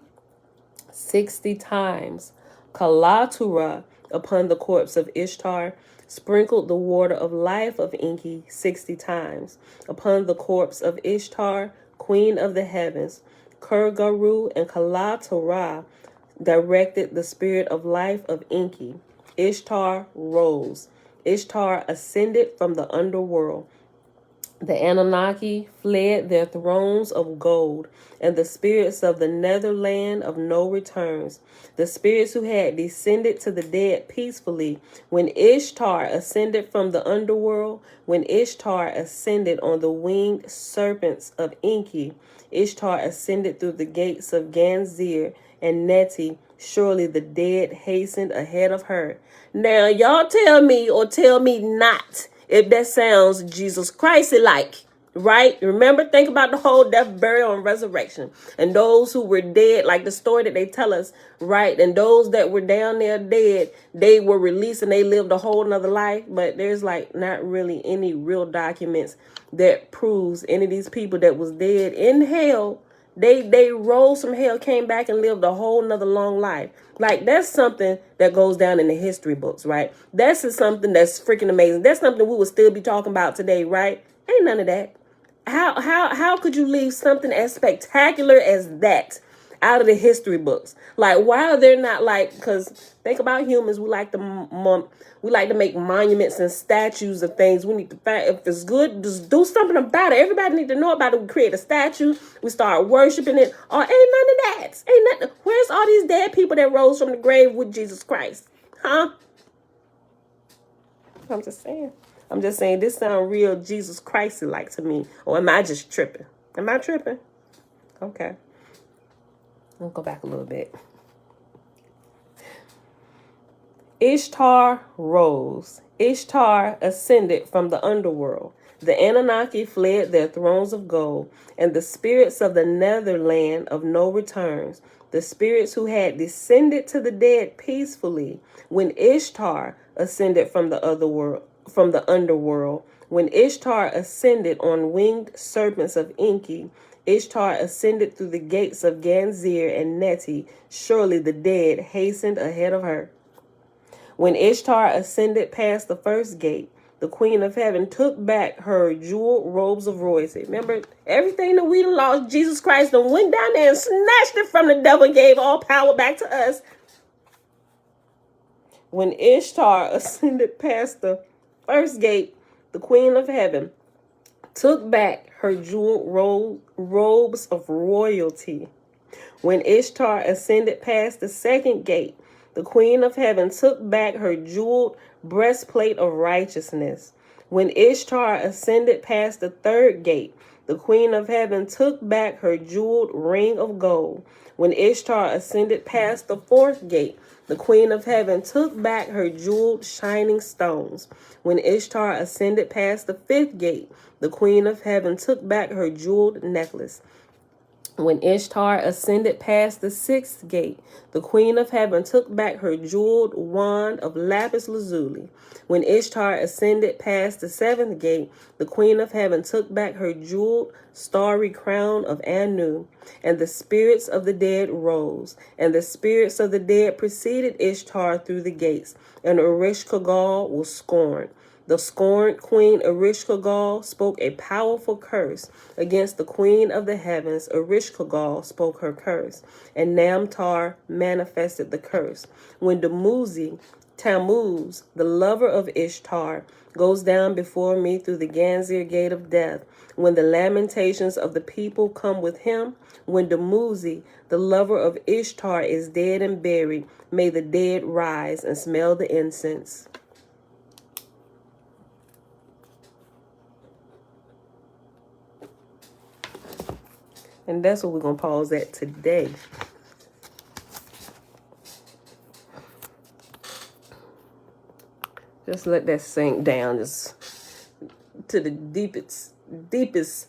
60 times. Kalatura upon the corpse of Ishtar, sprinkled the water of life of Enki 60 times. Upon the corpse of Ishtar, queen of the heavens, Kurgaru and Kalatura directed the spirit of life of Enki. Ishtar rose. Ishtar ascended from the underworld. The Anunnaki fled their thrones of gold, and the spirits of the netherland of no returns, the spirits who had descended to the dead peacefully, when Ishtar ascended from the underworld, when Ishtar ascended on the winged serpents of Enki, Ishtar ascended through the gates of Ganzir and Neti, surely the dead hastened ahead of her. Now, y'all tell me or tell me not if that sounds Jesus Christ-like, right? Remember, think about the whole death, burial, and resurrection. And those who were dead, like the story that they tell us, right? And those that were down there dead, they were released and they lived a whole nother life. But there's like not really any real documents that proves any of these people that was dead in hell, they rose from hell, came back and lived a whole nother long life. Like, that's something that goes down in the history books, right? That's something that's freaking amazing. That's something we would still be talking about today, right? Ain't none of that. How could you leave something as spectacular as that out of the history books? Like, why are there not, like, because think about humans, we like to make monuments and statues of things. We need to find, if it's good, just do something about it. Everybody need to know about it. We create a statue, we start worshiping it. Oh, ain't none of that. Ain't nothing. Where's all these dead people that rose from the grave with Jesus Christ? Huh? I'm just saying this sounds real Jesus Christ-like to me. Or am I just tripping? Am I tripping? Okay. I'll go back a little bit. Ishtar rose. Ishtar ascended from the underworld. The Anunnaki fled their thrones of gold, and the spirits of the netherland of no returns, the spirits who had descended to the dead peacefully, when Ishtar ascended from the underworld, when Ishtar ascended on winged serpents of Enki, Ishtar ascended through the gates of Ganzir and Neti, surely the dead hastened ahead of her. When Ishtar ascended past the first gate, the Queen of Heaven took back her jeweled robes of royalty. Remember, everything that we lost, Jesus Christ done went down there and snatched it from the devil and gave all power back to us. When Ishtar ascended past the first gate, the Queen of Heaven took back her jeweled robes of royalty. When Ishtar ascended past the second gate, the Queen of Heaven took back her jeweled breastplate of righteousness. When Ishtar ascended past the third gate, the Queen of Heaven took back her jeweled ring of gold. When Ishtar ascended past the fourth gate, the Queen of Heaven took back her jeweled shining stones. When Ishtar ascended past the fifth gate, the Queen of Heaven took back her jeweled necklace. When Ishtar ascended past the sixth gate, the queen of heaven took back her jeweled wand of lapis lazuli. When Ishtar ascended past the seventh gate, the queen of heaven took back her jeweled starry crown of Anu, and the spirits of the dead rose, and the spirits of the dead preceded Ishtar through the gates, and Ereshkigal was scorned. The scorned queen Ereshkigal spoke a powerful curse against the queen of the heavens. Ereshkigal spoke her curse, and Namtar manifested the curse. When Tammuz, the lover of Ishtar, goes down before me through the Ganzir gate of death, when the lamentations of the people come with him, when Dumuzi, the lover of Ishtar, is dead and buried, may the dead rise and smell the incense. And that's what we're going to pause at today. Just let that sink down, just to the deepest depths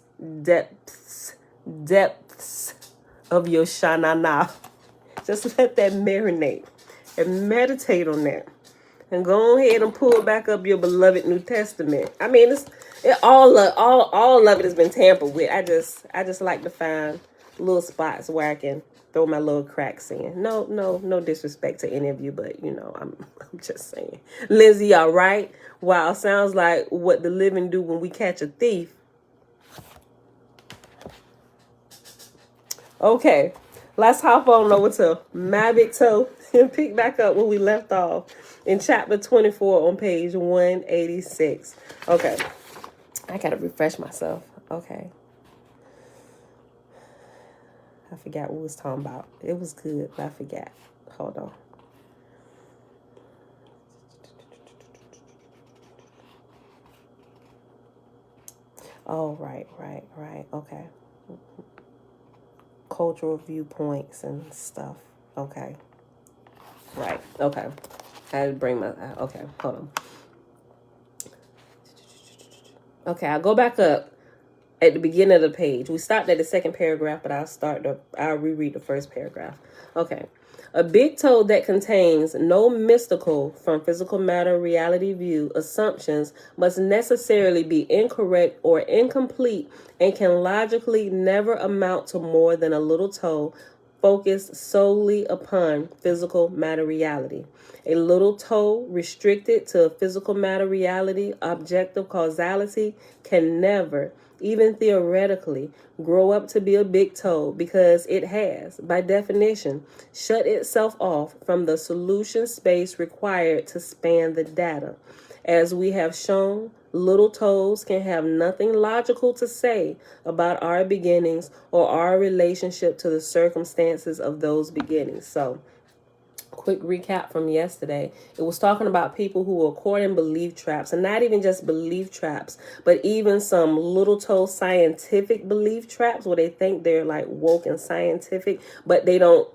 of your shanana. Just let that marinate and meditate on that. And go ahead and pull back up your beloved New Testament. I mean, all of it has been tampered with. I just like to find little spots where I can throw my little cracks in. No disrespect to any of you, but you know, I'm just saying. Lindsay, all right? Wow, sounds like what the living do when we catch a thief. Okay, let's hop on over to my big toe and pick back up where we left off in chapter 24 on page 186. Okay, I gotta refresh myself. Okay, I forgot what we was talking about. It was good, but I forgot. Hold on. Oh, right. Okay. Cultural viewpoints and stuff. Okay. Right. Okay. I had to bring my... Okay, hold on. Okay, I'll go back up at the beginning of the page. We stopped at the second paragraph, but I'll reread the first paragraph. Okay. A big toe that contains no mystical from physical matter reality view assumptions must necessarily be incorrect or incomplete and can logically never amount to more than a little toe focused solely upon physical matter reality. A little toe restricted to physical matter reality, objective causality, can never, even theoretically, grow up to be a big toe because it has, by definition, shut itself off from the solution space required to span the data. As we have shown, little toes can have nothing logical to say about our beginnings or our relationship to the circumstances of those beginnings. So, quick recap from yesterday. It was talking about people who are caught in belief traps, and not even just belief traps, but even some little toe scientific belief traps where they think they're like woke and scientific, but they don't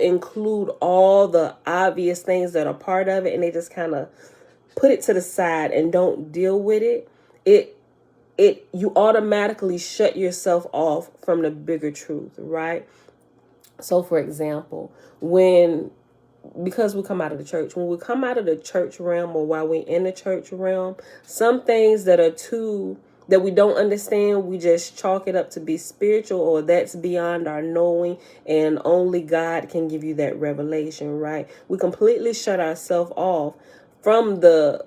include all the obvious things that are part of it, and they just kind of put it to the side and don't deal with it. You automatically shut yourself off from the bigger truth, right? So, for example, because we come out of the church, when we come out of the church realm or while we're in the church realm, some things that we don't understand, we just chalk it up to be spiritual, or that's beyond our knowing, and only God can give you that revelation, right? We completely shut ourselves off from the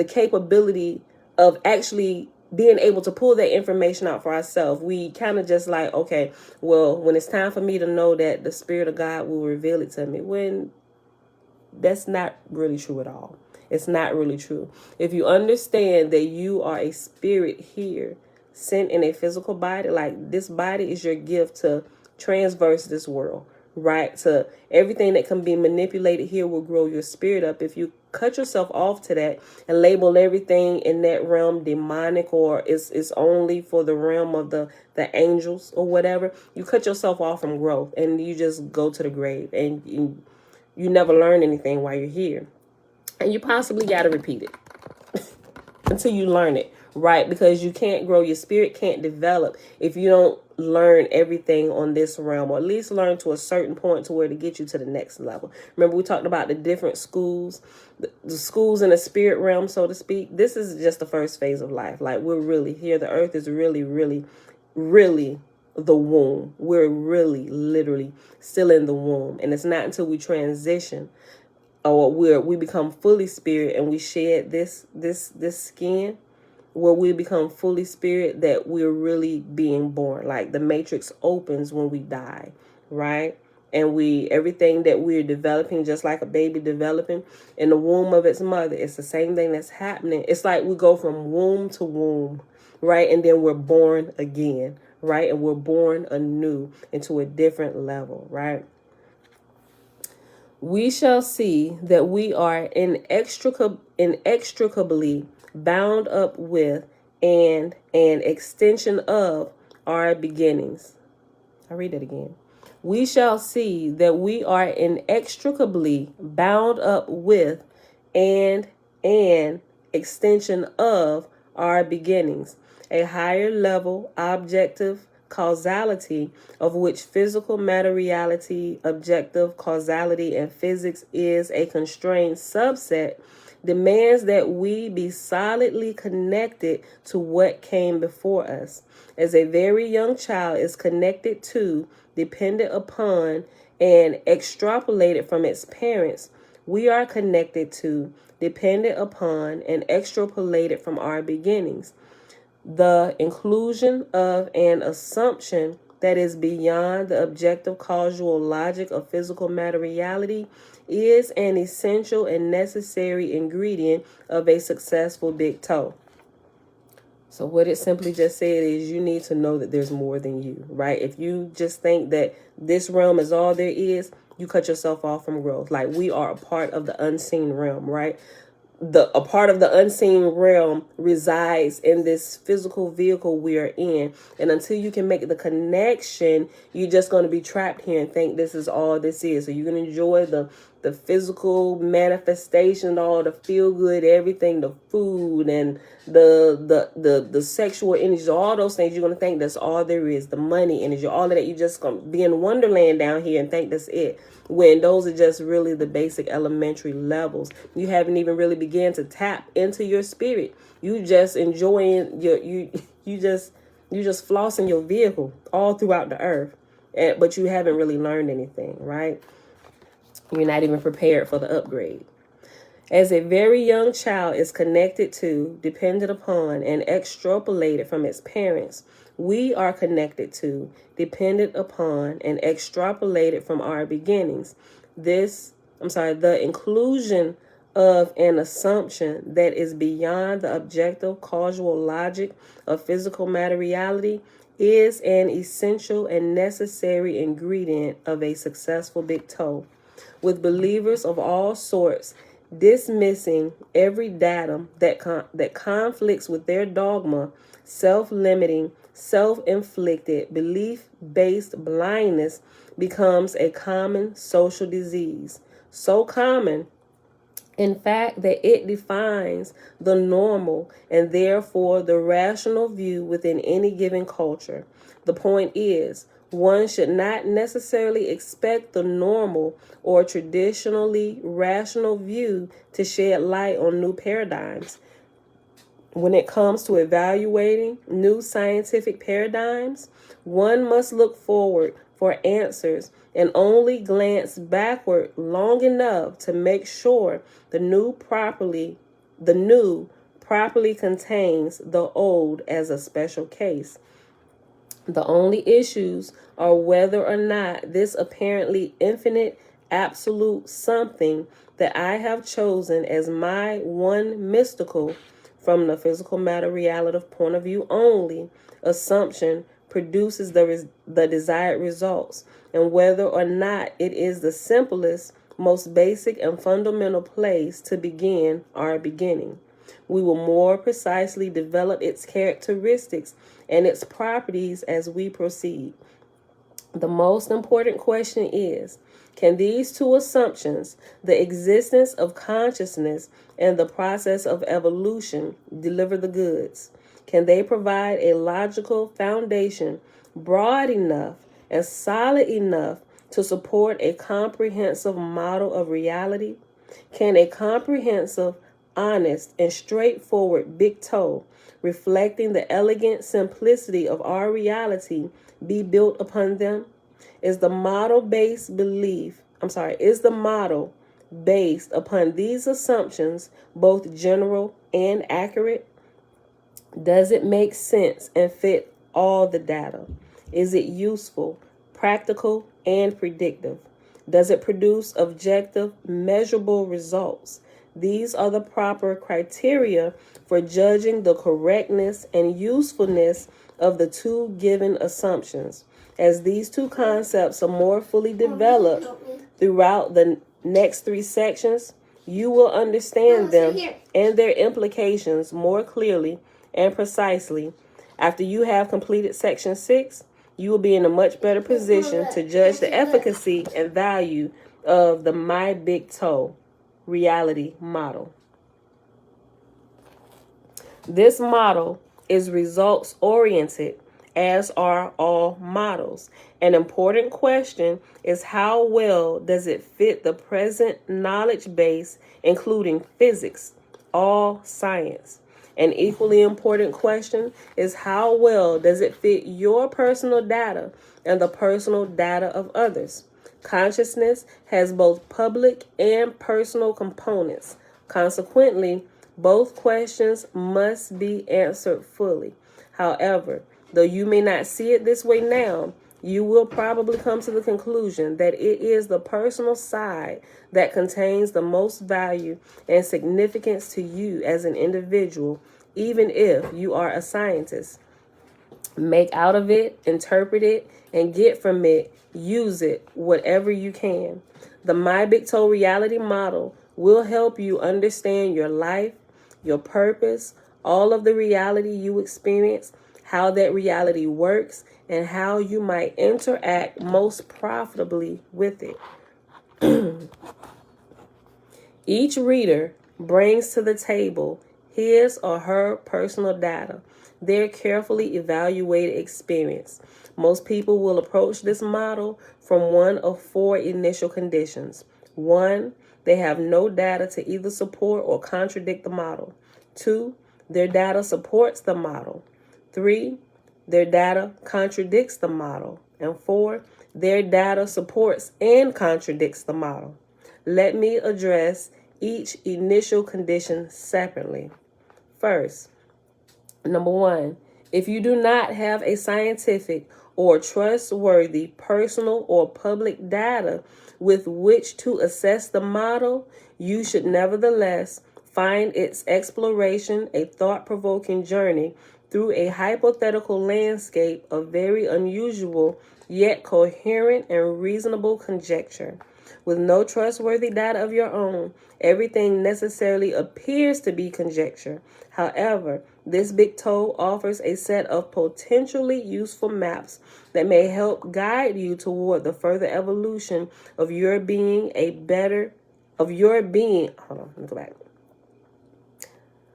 capability of actually being able to pull that information out for ourselves. We kind of just like, okay, well, when it's time for me to know that the Spirit of God will reveal it to me, when that's not really true at all. It's not really true. If you understand that you are a spirit here, sent in a physical body, like this body is your gift to transverse this world, right? So everything that can be manipulated here will grow your spirit up. If you cut yourself off to that and label everything in that realm demonic, or it's only for the realm of the angels or whatever, you cut yourself off from growth and you just go to the grave, and you never learn anything while you're here. And you possibly got to repeat it until you learn it, right? Because you can't grow, your spirit can't develop if you don't learn everything on this realm, or at least learn to a certain point to where to get you to the next level. Remember, we talked about the different schools, the schools in the spirit realm, so to speak. This is just the first phase of life. Like, we're really here. The earth is really, really, really the womb. We're really, literally still in the womb. And it's not until we transition, or we become fully spirit and we shed this skin, where we become fully spirit, that we're really being born. Like, the matrix opens when we die, right? And everything that we're developing, just like a baby developing in the womb of its mother, it's the same thing that's happening. It's like we go from womb to womb, right? And then we're born again, right? And we're born anew into a different level, right? We shall see that we are inextricably bound up with and an extension of our beginnings. I read it again. We shall see that we are inextricably bound up with and an extension of our beginnings, a higher level objective causality of which physical materiality, objective causality, and physics is a constrained subset, demands that we be solidly connected to what came before us. As a very young child is connected to, dependent upon, and extrapolated from its parents, we are connected to, dependent upon, and extrapolated from our beginnings. The inclusion of an assumption that is beyond the objective causal logic of physical materiality is an essential and necessary ingredient of a successful big toe. So what it simply just said is, you need to know that there's more than you, right? If you just think that this realm is all there is, you cut yourself off from growth. Like, we are a part of the unseen realm, right? A part of the unseen realm resides in this physical vehicle we are in. And until you can make the connection, you're just going to be trapped here and think this is all this is. So you're going to enjoy the physical manifestation, all the feel good, everything, the food and the sexual energy, all those things. You're going to think that's all there is, the money energy, all of that. You just going to be in Wonderland down here and think that's it, when those are just really the basic elementary levels. You haven't even really began to tap into your spirit. You just enjoying you just flossing your vehicle all throughout the earth, but you haven't really learned anything, right? You're not even prepared for the upgrade. As a very young child is connected to, dependent upon, and extrapolated from its parents, we are connected to, dependent upon, and extrapolated from our beginnings. The inclusion of an assumption that is beyond the objective causal logic of physical materiality is an essential and necessary ingredient of a successful big toe. With believers of all sorts dismissing every datum that conflicts with their dogma, self-limiting, self-inflicted, belief-based blindness becomes a common social disease. So common, in fact, that it defines the normal and therefore the rational view within any given culture. The point is, one should not necessarily expect the normal or traditionally rational view to shed light on new paradigms. When it comes to evaluating new scientific paradigms, one must look forward for answers and only glance backward long enough to make sure the new properly contains the old as a special case. The only issues are whether or not this apparently infinite absolute something that I have chosen as my one mystical, from the physical matter reality point of view only, assumption produces the desired results, and whether or not it is the simplest, most basic and fundamental place to begin our beginning. We will more precisely develop its characteristics and its properties as we proceed. The most important question is, can these two assumptions, the existence of consciousness and the process of evolution, deliver the goods? Can they provide a logical foundation broad enough and solid enough to support a comprehensive model of reality? Can a comprehensive, honest, and straightforward big toe, reflecting the elegant simplicity of our reality, be built upon them? Is the model based upon these assumptions both general and accurate? Does it make sense and fit all the data? Is it useful, practical, and predictive? Does it produce objective, measurable results? These are the proper criteria for judging the correctness and usefulness of the two given assumptions. As these two concepts are more fully developed throughout the next 3 sections, you will understand them and their implications more clearly and precisely. After you have completed section 6, you will be in a much better position to judge the efficacy and value of the My Big Toe reality model. This model is results oriented, as are all models. An important question is, how well does it fit the present knowledge base, including physics, all science? An equally important question is, how well does it fit your personal data and the personal data of others? Consciousness has both public and personal components. Consequently, both questions must be answered fully. However, though you may not see it this way now, you will probably come to the conclusion that it is the personal side that contains the most value and significance to you as an individual, even if you are a scientist. Make out of it, interpret it, and get from it, use it, whatever you can. The My Big Toe reality model will help you understand your life, your purpose, all of the reality you experience, how that reality works, and how you might interact most profitably with it. Each reader brings to the table his or her personal data, their carefully evaluated experience. Most people will approach this model from one of 4 initial conditions. 1, they have no data to either support or contradict the model. 2, their data supports the model. 3, their data contradicts the model. And 4, their data supports and contradicts the model. Let me address each initial condition separately. First, number 1, if you do not have a scientific or trustworthy personal or public data with which to assess the model, you should nevertheless find its exploration a thought-provoking journey through a hypothetical landscape of very unusual yet coherent and reasonable conjecture. With no trustworthy data of your own, everything necessarily appears to be conjecture. However, this big toe offers a set of potentially useful maps that may help guide you toward the further evolution of your being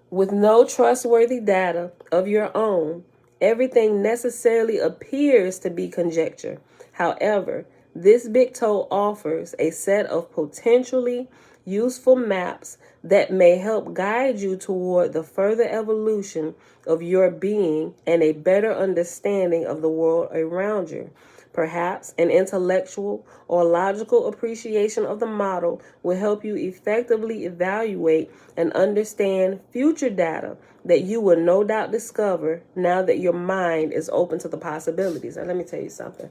With no trustworthy data of your own, everything necessarily appears to be conjecture. However, this big toe offers a set of potentially useful maps that may help guide you toward the further evolution of your being and a better understanding of the world around you. Perhaps an intellectual or logical appreciation of the model will help you effectively evaluate and understand future data that you will no doubt discover now that your mind is open to the possibilities. Now, let me tell you something.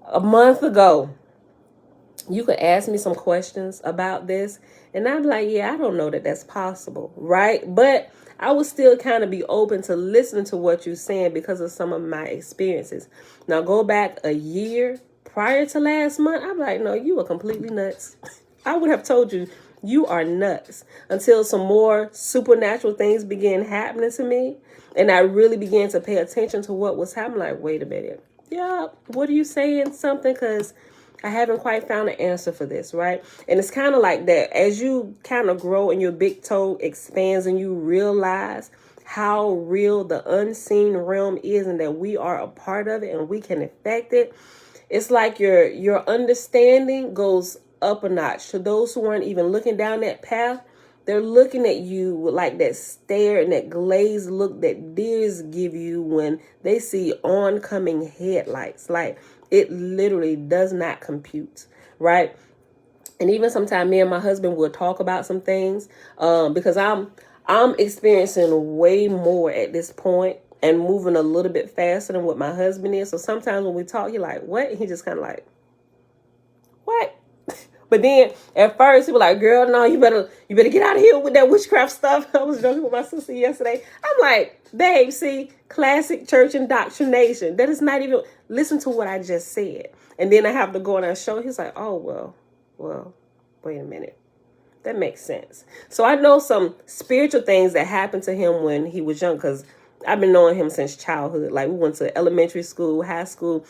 A month ago, you could ask me some questions about this, and I'm like, yeah, I don't know that that's possible, right? But I would still kind of be open to listening to what you're saying because of some of my experiences. Now, go back a year prior to last month, I'm like, no, you are completely nuts. I would have told you, you are nuts, until some more supernatural things began happening to me, and I really began to pay attention to what was happening. Like, wait a minute. Yeah, what are you saying? Something? Because I haven't quite found an answer for this, right? And it's kind of like that. As you kind of grow and your big toe expands and you realize how real the unseen realm is and that we are a part of it and we can affect it, it's like your understanding goes up a notch. To those who aren't even looking down that path, they're looking at you with like that stare and that glazed look that deers give you when they see oncoming headlights. Like, it literally does not compute, right? And even sometimes me and my husband will talk about some things because I'm experiencing way more at this point and moving a little bit faster than what my husband is. So sometimes when we talk, he's like, what? And he just kind of like, what? But then at first he was like, girl, no, you better get out of here with that witchcraft stuff. I was joking with my sister yesterday. I'm like, babe, see, classic church indoctrination. That is not even, listen to what I just said. And then I have to go on a show. He's like, oh, well, wait a minute. That makes sense. So I know some spiritual things that happened to him when he was young, because I've been knowing him since childhood. Like, we went to elementary school, high school.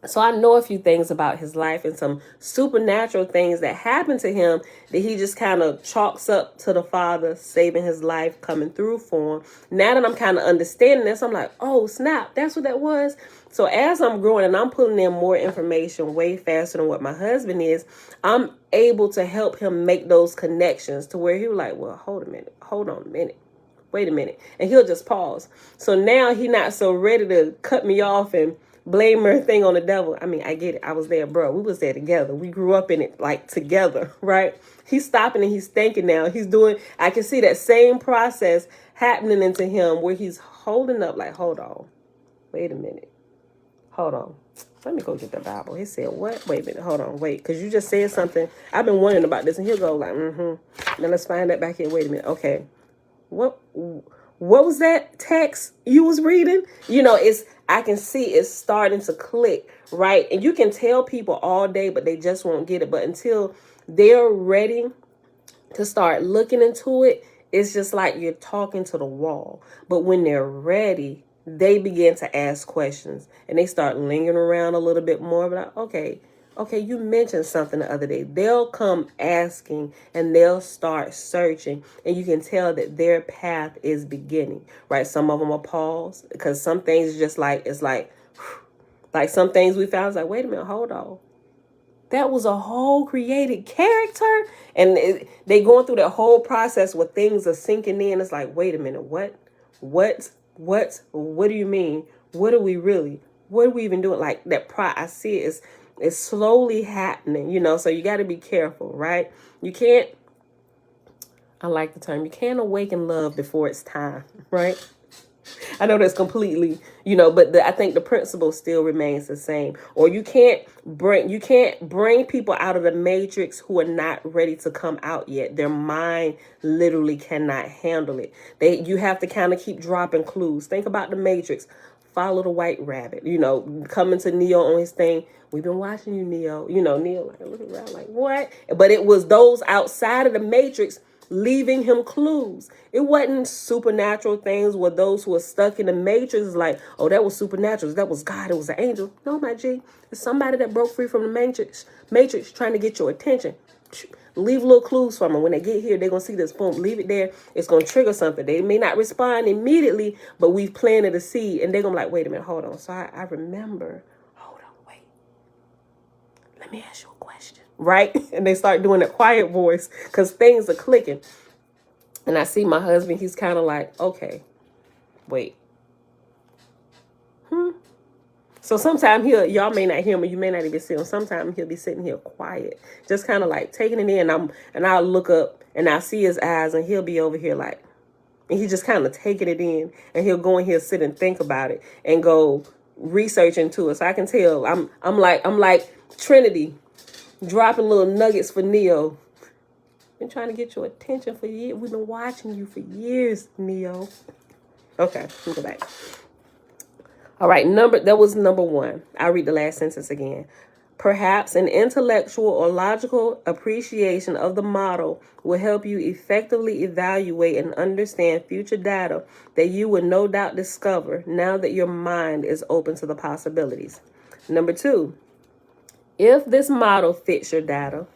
So I know a few things about his life and some supernatural things that happened to him that he just kind of chalks up to the Father saving his life, coming through for him. Now that I'm kind of understanding this, I'm like, oh, snap, that's what that was. So as I'm growing and I'm putting in more information way faster than what my husband is, I'm able to help him make those connections to where he was like, well, hold on a minute. Wait a minute. And he'll just pause. So now he's not so ready to cut me off and blame everything on the devil. I mean, I get it. I was there, bro. We was there together. We grew up in it, like, together, right? He's stopping and he's thinking now. He's doing, I can see that same process happening into him where he's holding up like, hold on. Wait a minute. Hold on. Let me go get the Bible. He said, what? Wait a minute. Hold on. Wait. Because you just said something. I've been wondering about this. And he'll go like, Now let's find that back here. Wait a minute. Okay. What was that text you was reading? You know, I can see it's starting to click, right? And you can tell people all day, but they just won't get it. But until they're ready to start looking into it, it's just like you're talking to the wall. But when they're ready, they begin to ask questions and they start lingering around a little bit more. But like, okay, you mentioned something the other day. They'll come asking and they'll start searching, and you can tell that their path is beginning, right? Some of them are paused because some things just like, it's like some things we found is like, wait a minute, hold on. That was a whole created character. And they going through that whole process where things are sinking in. It's like, wait a minute, what do you mean? What are we even doing? Like that I see it it's slowly happening, you know, so you got to be careful, right? You can't, I like the term, you can't awaken love before it's time, right? I know that's completely, you know, but I think the principle still remains the same. Or you can't bring people out of the matrix who are not ready to come out yet. Their mind literally cannot handle it. You have to kind of keep dropping clues. Think about the Matrix. Follow the white rabbit, you know, coming to Neo on his thing. We've been watching you, Neo. You know, Neo like looking around like, what? But it was those outside of the Matrix leaving him clues. It wasn't supernatural things where those who were stuck in the Matrix like, oh, that was supernatural. That was God. It was an angel. No, my G. It's somebody that broke free from the Matrix trying to get your attention. Leave little clues for them. When they get here, they're going to see this. Boom, leave it there. It's going to trigger something. They may not respond immediately, but we've planted a seed. And they're going to be like, wait a minute, hold on. So I remember. Hold on, wait. Let me ask you a question. Right? And they start doing that quiet voice because things are clicking. And I see my husband. He's kind of like, okay, wait. So sometimes y'all may not hear him, or you may not even see him. Sometimes he'll be sitting here quiet, just kind of like taking it in. And I'll look up and I'll see his eyes, and he'll be over here like, and he's just kind of taking it in, and he'll go in here, sit and think about it, and go research into it. So I can tell I'm like Trinity, dropping little nuggets for Neo. Been trying to get your attention for years. We've been watching you for years, Neo. Okay, let me go back. All right, that was number one. I'll read the last sentence again. Perhaps an intellectual or logical appreciation of the model will help you effectively evaluate and understand future data that you will no doubt discover now that your mind is open to the possibilities. Number two, If this model fits your data,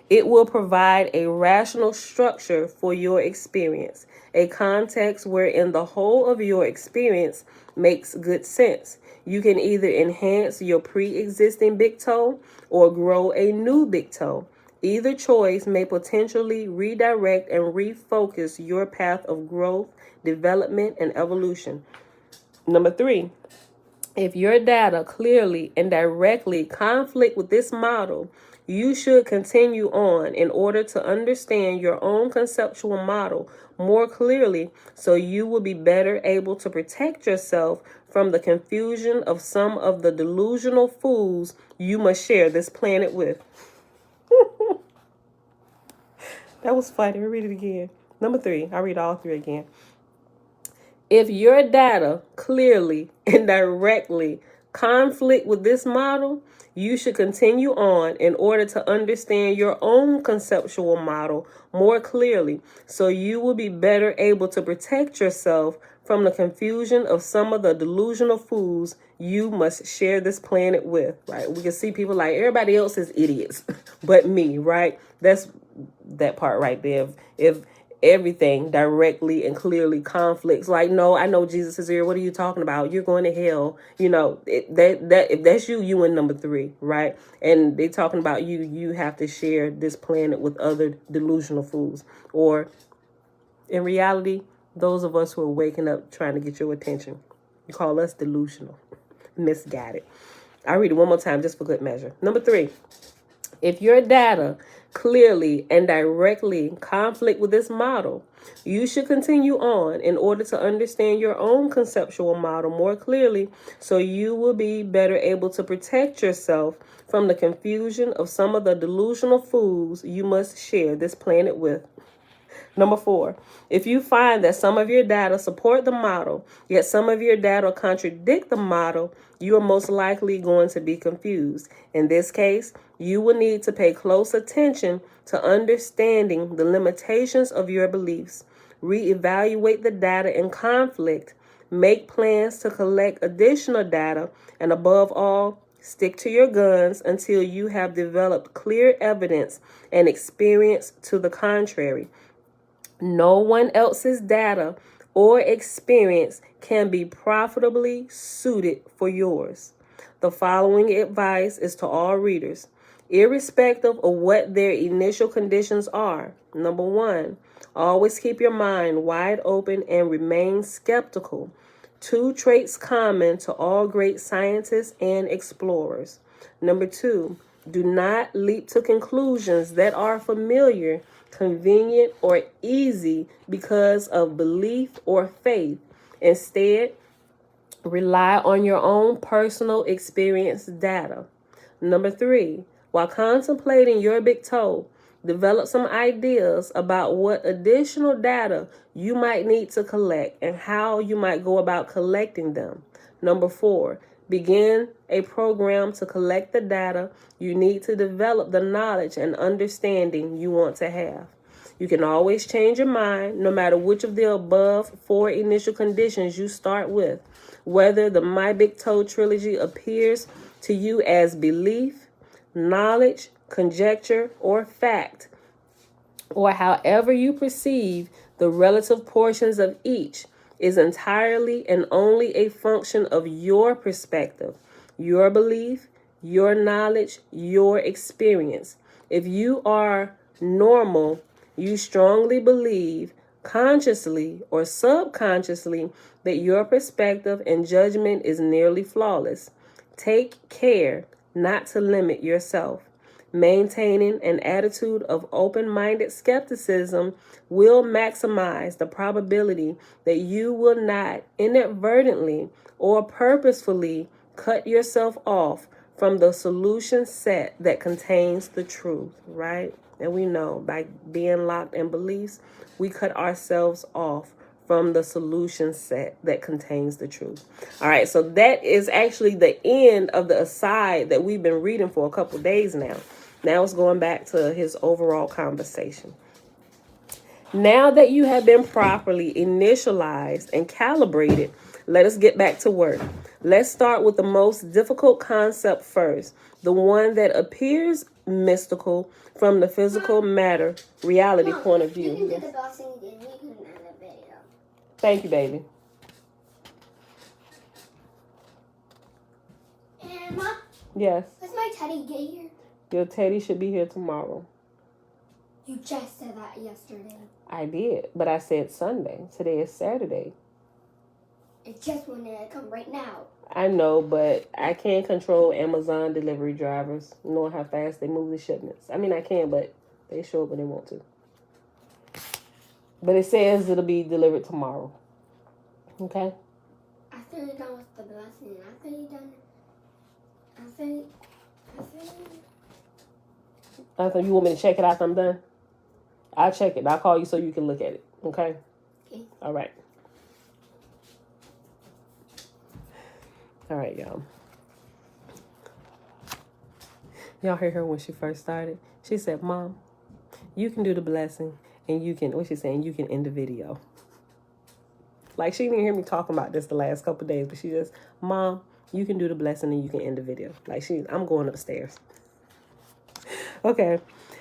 it will provide a rational structure for your experience, a context wherein the whole of your experience makes good sense. You can either enhance your pre-existing big toe or grow a new big toe. Either choice may potentially redirect and refocus your path of growth, development, and evolution. Number 3, if your data clearly and directly conflict with this model, you should continue on in order to understand your own conceptual model more clearly, so you will be better able to protect yourself from the confusion of some of the delusional fools you must share this planet with. That was funny. Read it again. Number 3. I'll read all 3 again. If your data clearly and directly conflict with this model, you should continue on in order to understand your own conceptual model more clearly, so you will be better able to protect yourself from the confusion of some of the delusional fools you must share this planet with, right? We can see people like everybody else is idiots, but me, right? That's that part right there. If everything directly and clearly conflicts, like, no, I know Jesus is here, what are you talking about, you're going to hell, that if that's you in number 3, right? And they talking about you have to share this planet with other delusional fools, or in reality, those of us who are waking up trying to get your attention, you call us delusional, misguided. I'll read it one more time just for good measure. Number 3, if your data clearly and directly conflict with this model, you should continue on in order to understand your own conceptual model more clearly, so you will be better able to protect yourself from the confusion of some of the delusional fools you must share this planet with. Number 4, if you find that some of your data support the model, yet some of your data contradict the model, you are most likely going to be confused. In this case, you will need to pay close attention to understanding the limitations of your beliefs, reevaluate the data in conflict, make plans to collect additional data, and above all, stick to your guns until you have developed clear evidence and experience to the contrary. No one else's data or experience can be profitably suited for yours. The following advice is to all readers, irrespective of what their initial conditions are. Number 1, always keep your mind wide open and remain skeptical. 2 traits common to all great scientists and explorers. Number 2, do not leap to conclusions that are familiar, convenient, or easy because of belief or faith. Instead, rely on your own personal experience data. Number 3, while contemplating your big toe, develop some ideas about what additional data you might need to collect and how you might go about collecting them. Number 4, begin a program to collect the data you need to develop the knowledge and understanding you want to have. You can always change your mind no matter which of the above 4 initial conditions you start with. Whether the My Big Toe Trilogy appears to you as belief, knowledge, conjecture, or fact, or however you perceive the relative portions of each, is entirely and only a function of your perspective, your belief, your knowledge, your experience. If you are normal, you strongly believe, consciously or subconsciously, that your perspective and judgment is nearly flawless. Take care not to limit yourself. Maintaining an attitude of open-minded skepticism will maximize the probability that you will not inadvertently or purposefully cut yourself off from the solution set that contains the truth, right? And we know by being locked in beliefs, we cut ourselves off from the solution set that contains the truth. All right, so that is actually the end of the aside that we've been reading for a couple days now. Now it's going back to his overall conversation. Now that you have been properly initialized and calibrated, let us get back to work. Let's start with the most difficult concept first, the one that appears mystical from the physical matter reality point of view. You can do the boxing again. You can end the video. Thank you, baby. And Mom? Yes. Does my teddy get here? Your teddy should be here tomorrow. You just said that yesterday. I did, but I said Sunday. Today is Saturday. It just wanted to come right now. I know, but I can't control Amazon delivery drivers, knowing how fast they move the shipments. I mean, I can, but they show up when they want to. But it says it'll be delivered tomorrow. Okay? After you're done with the blessing, after you're done, After you want me to check it after I'm done? I'll check it. I'll call you so you can look at it. Okay? Okay. All right. All right, y'all. Y'all heard her when she first started. She said, Mom, you can do the blessing and you can, what's she saying? You can end the video. Like, she didn't hear me talking about this the last couple of days, but she just, Mom, you can do the blessing and you can end the video. Like, I'm going upstairs. Okay.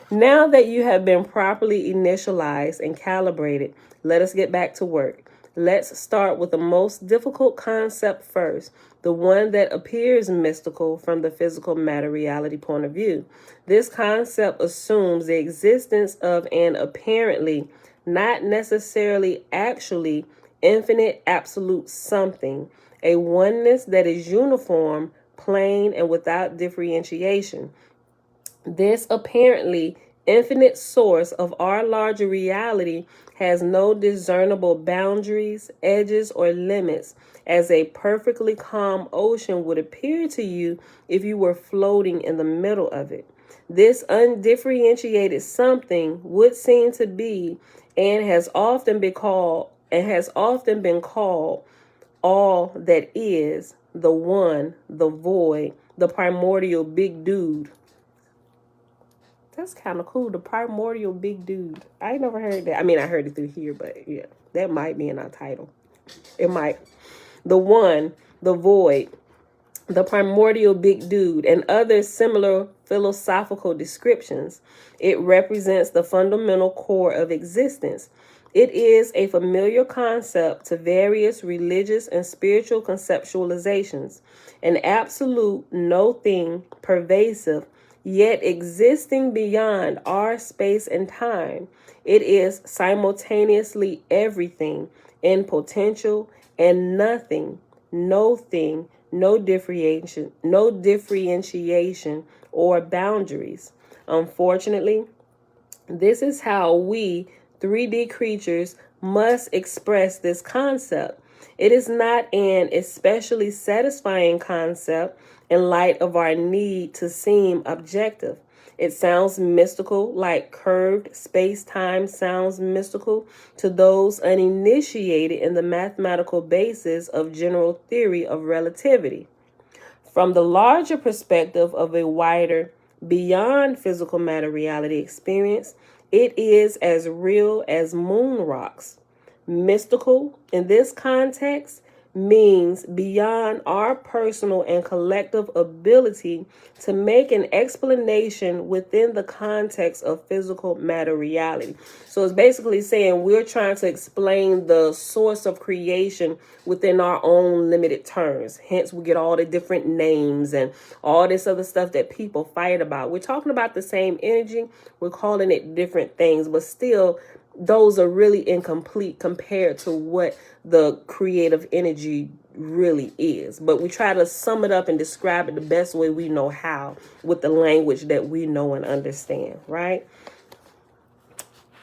Now that you have been properly initialized and calibrated, let us get back to work. Let's start with the most difficult concept first, the one that appears mystical from the physical matter reality point of view. This concept assumes the existence of an apparently, not necessarily actually, infinite absolute something, a oneness that is uniform, plain, and without differentiation. This apparently infinite source of our larger reality has no discernible boundaries, edges, or limits, as a perfectly calm ocean would appear to you if you were floating in the middle of it. This undifferentiated something would seem to be and has often been called all that is, the one, the void, the primordial big dude. That's kind of cool. The primordial big dude. I ain't never heard that. I mean, I heard it through here, but yeah, that might be in our title. It might. The one, the void, the primordial big dude, and other similar philosophical descriptions. It represents the fundamental core of existence. It is a familiar concept to various religious and spiritual conceptualizations, an absolute no thing, pervasive, yet existing beyond our space and time. It is simultaneously everything in potential and nothing, no thing, no differentiation or boundaries. Unfortunately, this is how we 3D creatures must express this concept. It is not an especially satisfying concept in light of our need to seem objective. It sounds mystical, like curved space-time sounds mystical to those uninitiated in the mathematical basis of general theory of relativity. From the larger perspective of a wider, beyond physical matter reality experience, it is as real as moon rocks. Mystical, in this context, means beyond our personal and collective ability to make an explanation within the context of physical matter reality. So it's basically saying we're trying to explain the source of creation within our own limited terms. Hence, we get all the different names and all this other stuff that people fight about. We're talking about the same energy. We're calling it different things, but still, those are really incomplete compared to what the creative energy really is. But we try to sum it up and describe it the best way we know how with the language that we know and understand, right?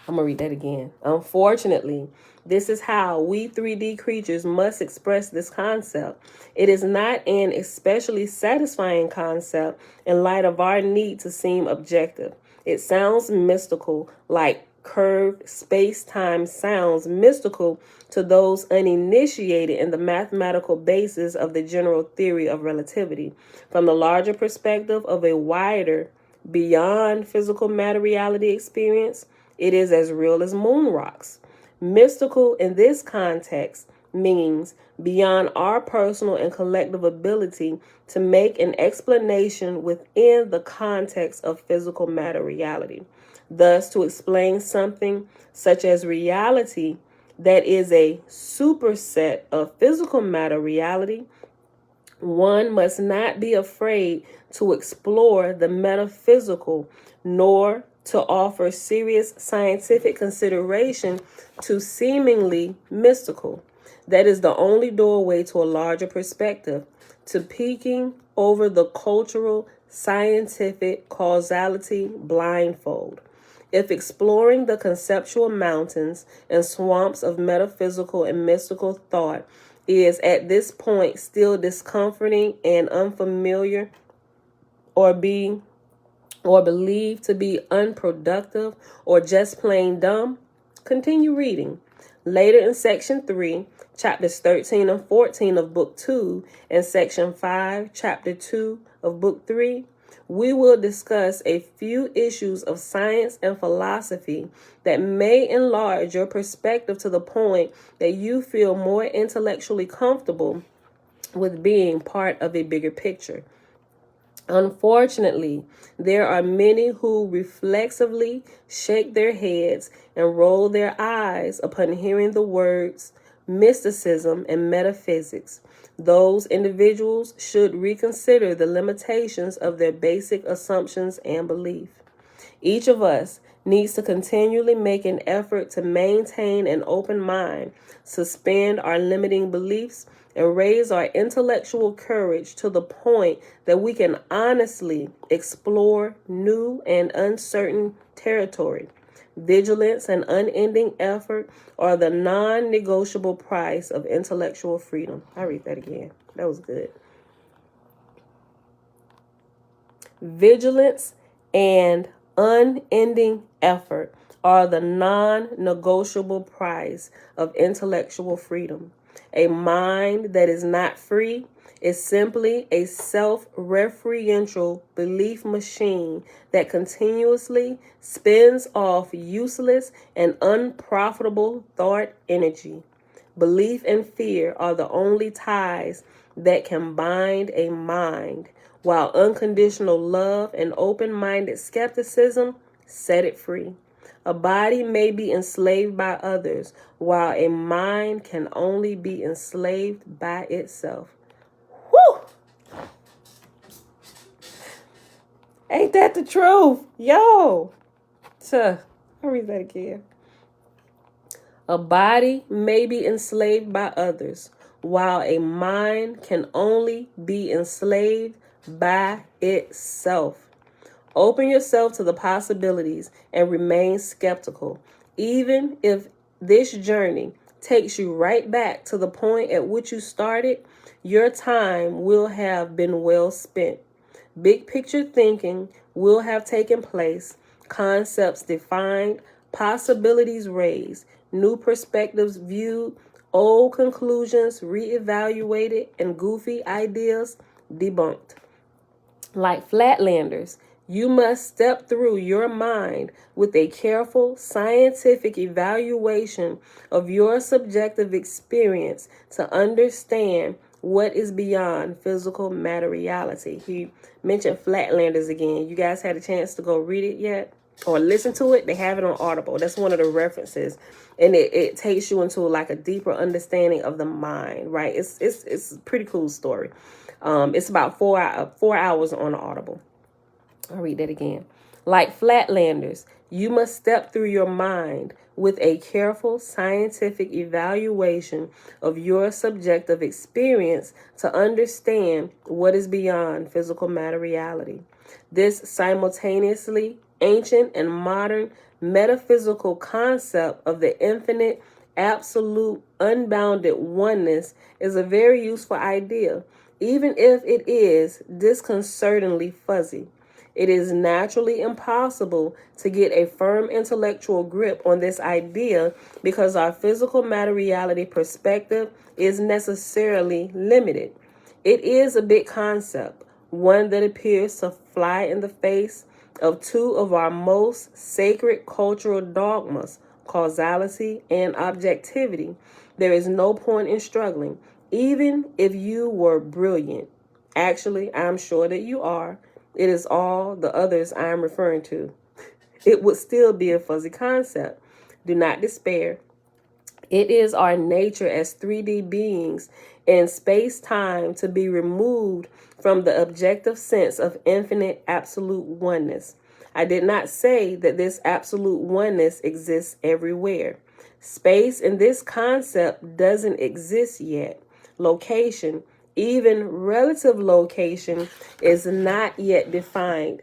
I'm going to read that again. Unfortunately, this is how we 3D creatures must express this concept. It is not an especially satisfying concept in light of our need to seem objective. It sounds mystical, like curved space-time sounds mystical to those uninitiated in the mathematical basis of the general theory of relativity. From the larger perspective of a wider, beyond physical matter reality experience, It is as real as moon rocks. Mystical in this context means beyond our personal and collective ability to make an explanation within the context of physical matter reality. Thus, to explain something such as reality that is a superset of physical matter reality, one must not be afraid to explore the metaphysical, nor to offer serious scientific consideration to seemingly mystical. That is the only doorway to a larger perspective, to peeking over the cultural, scientific causality blindfold. If exploring the conceptual mountains and swamps of metaphysical and mystical thought is at this point still discomforting and unfamiliar, or believed to be unproductive or just plain dumb, continue reading. Later in section 3, chapters 13 and 14 of book 2, and section 5, chapter 2 of book 3, we will discuss a few issues of science and philosophy that may enlarge your perspective to the point that you feel more intellectually comfortable with being part of a bigger picture. Unfortunately, there are many who reflexively shake their heads and roll their eyes upon hearing the words mysticism and metaphysics. Those individuals should reconsider the limitations of their basic assumptions and belief. Each of us needs to continually make an effort to maintain an open mind, suspend our limiting beliefs, and raise our intellectual courage to the point that we can honestly explore new and uncertain territory. Vigilance and unending effort are the non-negotiable price of intellectual freedom. I read that again. That was good. Vigilance and unending effort are the non-negotiable price of intellectual freedom. A mind that is not free is simply a self-referential belief machine that continuously spins off useless and unprofitable thought energy. Belief and fear are the only ties that can bind a mind, while unconditional love and open-minded skepticism set it free. A body may be enslaved by others, while a mind can only be enslaved by itself. Whew! Ain't that the truth? Yo! I'll read that again. A body may be enslaved by others, while a mind can only be enslaved by itself. Open yourself to the possibilities and remain skeptical. Even if this journey takes you right back to the point at which you started, your time will have been well spent. Big picture thinking will have taken place, concepts defined, possibilities raised, new perspectives viewed, old conclusions reevaluated, and goofy ideas debunked. Like flatlanders, you must step through your mind with a careful scientific evaluation of your subjective experience to understand what is beyond physical matter reality. He mentioned flatlanders again. You guys had a chance to go read it yet? Or listen to it? They have it on Audible. That's one of the references. And it takes you into like a deeper understanding of the mind, right? It's a pretty cool story. It's about 4 hours on Audible. I'll read that again. Like flatlanders, you must step through your mind with a careful scientific evaluation of your subjective experience to understand what is beyond physical matter reality. This simultaneously ancient and modern metaphysical concept of the infinite, absolute, unbounded oneness is a very useful idea, even if it is disconcertingly fuzzy. It is naturally impossible to get a firm intellectual grip on this idea because our physical matter reality perspective is necessarily limited. It is a big concept, one that appears to fly in the face of two of our most sacred cultural dogmas, causality and objectivity, there is no point in struggling, even if you were brilliant. Actually, I'm sure that you are. It is all the others I am referring to. It would still be a fuzzy concept. Do not despair. It is our nature as 3D beings in space-time to be removed from the objective sense of infinite absolute oneness. I did not say that this absolute oneness exists everywhere. Space in this concept doesn't exist yet. Location, even relative location, is not yet defined.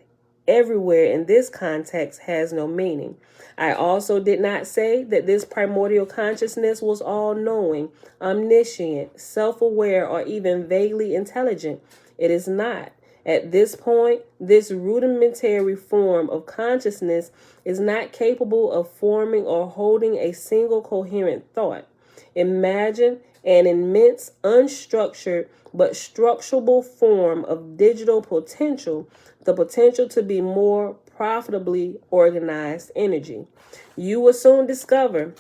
Everywhere in this context has no meaning. I also did not say that this primordial consciousness was all-knowing, omniscient, self-aware, or even vaguely intelligent. It is not. At this point, this rudimentary form of consciousness is not capable of forming or holding a single coherent thought. Imagine an immense, unstructured, but structurable form of digital potential, the potential to be more profitably organized energy. You will soon discover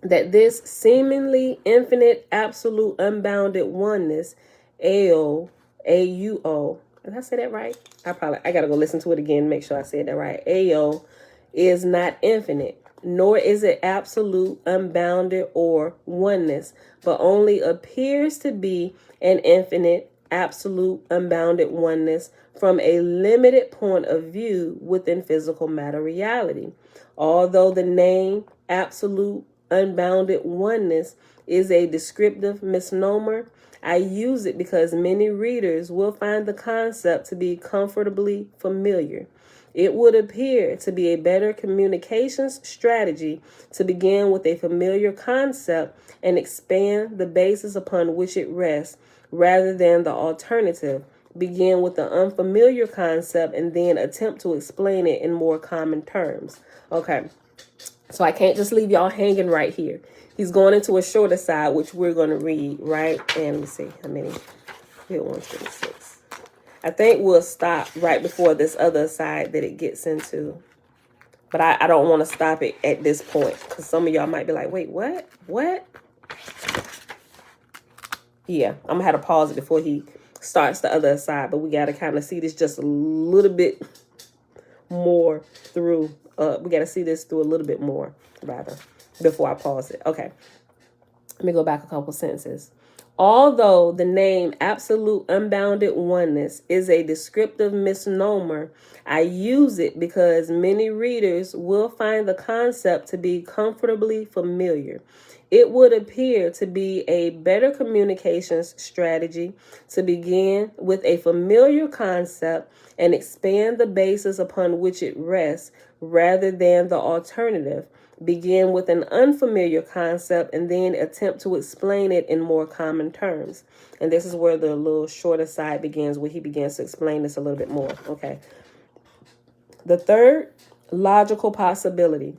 that this seemingly infinite, absolute, unbounded oneness, AO, did I say that right? I gotta go listen to it again and make sure I said that right. AO is not infinite, nor is it absolute, unbounded, or oneness, but only appears to be an infinite, absolute, unbounded oneness from a limited point of view within physical matter reality. Although the name absolute, unbounded oneness is a descriptive misnomer, I use it because many readers will find the concept to be comfortably familiar. It would appear to be a better communications strategy to begin with a familiar concept and expand the basis upon which it rests, rather than the alternative, begin with the unfamiliar concept and then attempt to explain it in more common terms. Okay, so I can't just leave y'all hanging right here. He's going into a shorter side, which we're going to read, right? And let me see how many. Here, 126. I think we'll stop right before this other side that it gets into. But I don't want to stop it at this point, because some of y'all might be like, wait, what? What? Yeah, I'm going to have to pause it before he starts the other side. But we got to kind of see this just a little bit more through. We got to see this through a little bit more, rather, before I pause it. Okay. Let me go back a couple sentences. Although the name absolute unbounded oneness is a descriptive misnomer, I use it because many readers will find the concept to be comfortably familiar. It would appear to be a better communications strategy to begin with a familiar concept and expand the basis upon which it rests, rather than the alternative, begin with an unfamiliar concept and then attempt to explain it in more common terms. And this is where the little shorter side begins, where he begins to explain this a little bit more. Okay. The third logical possibility: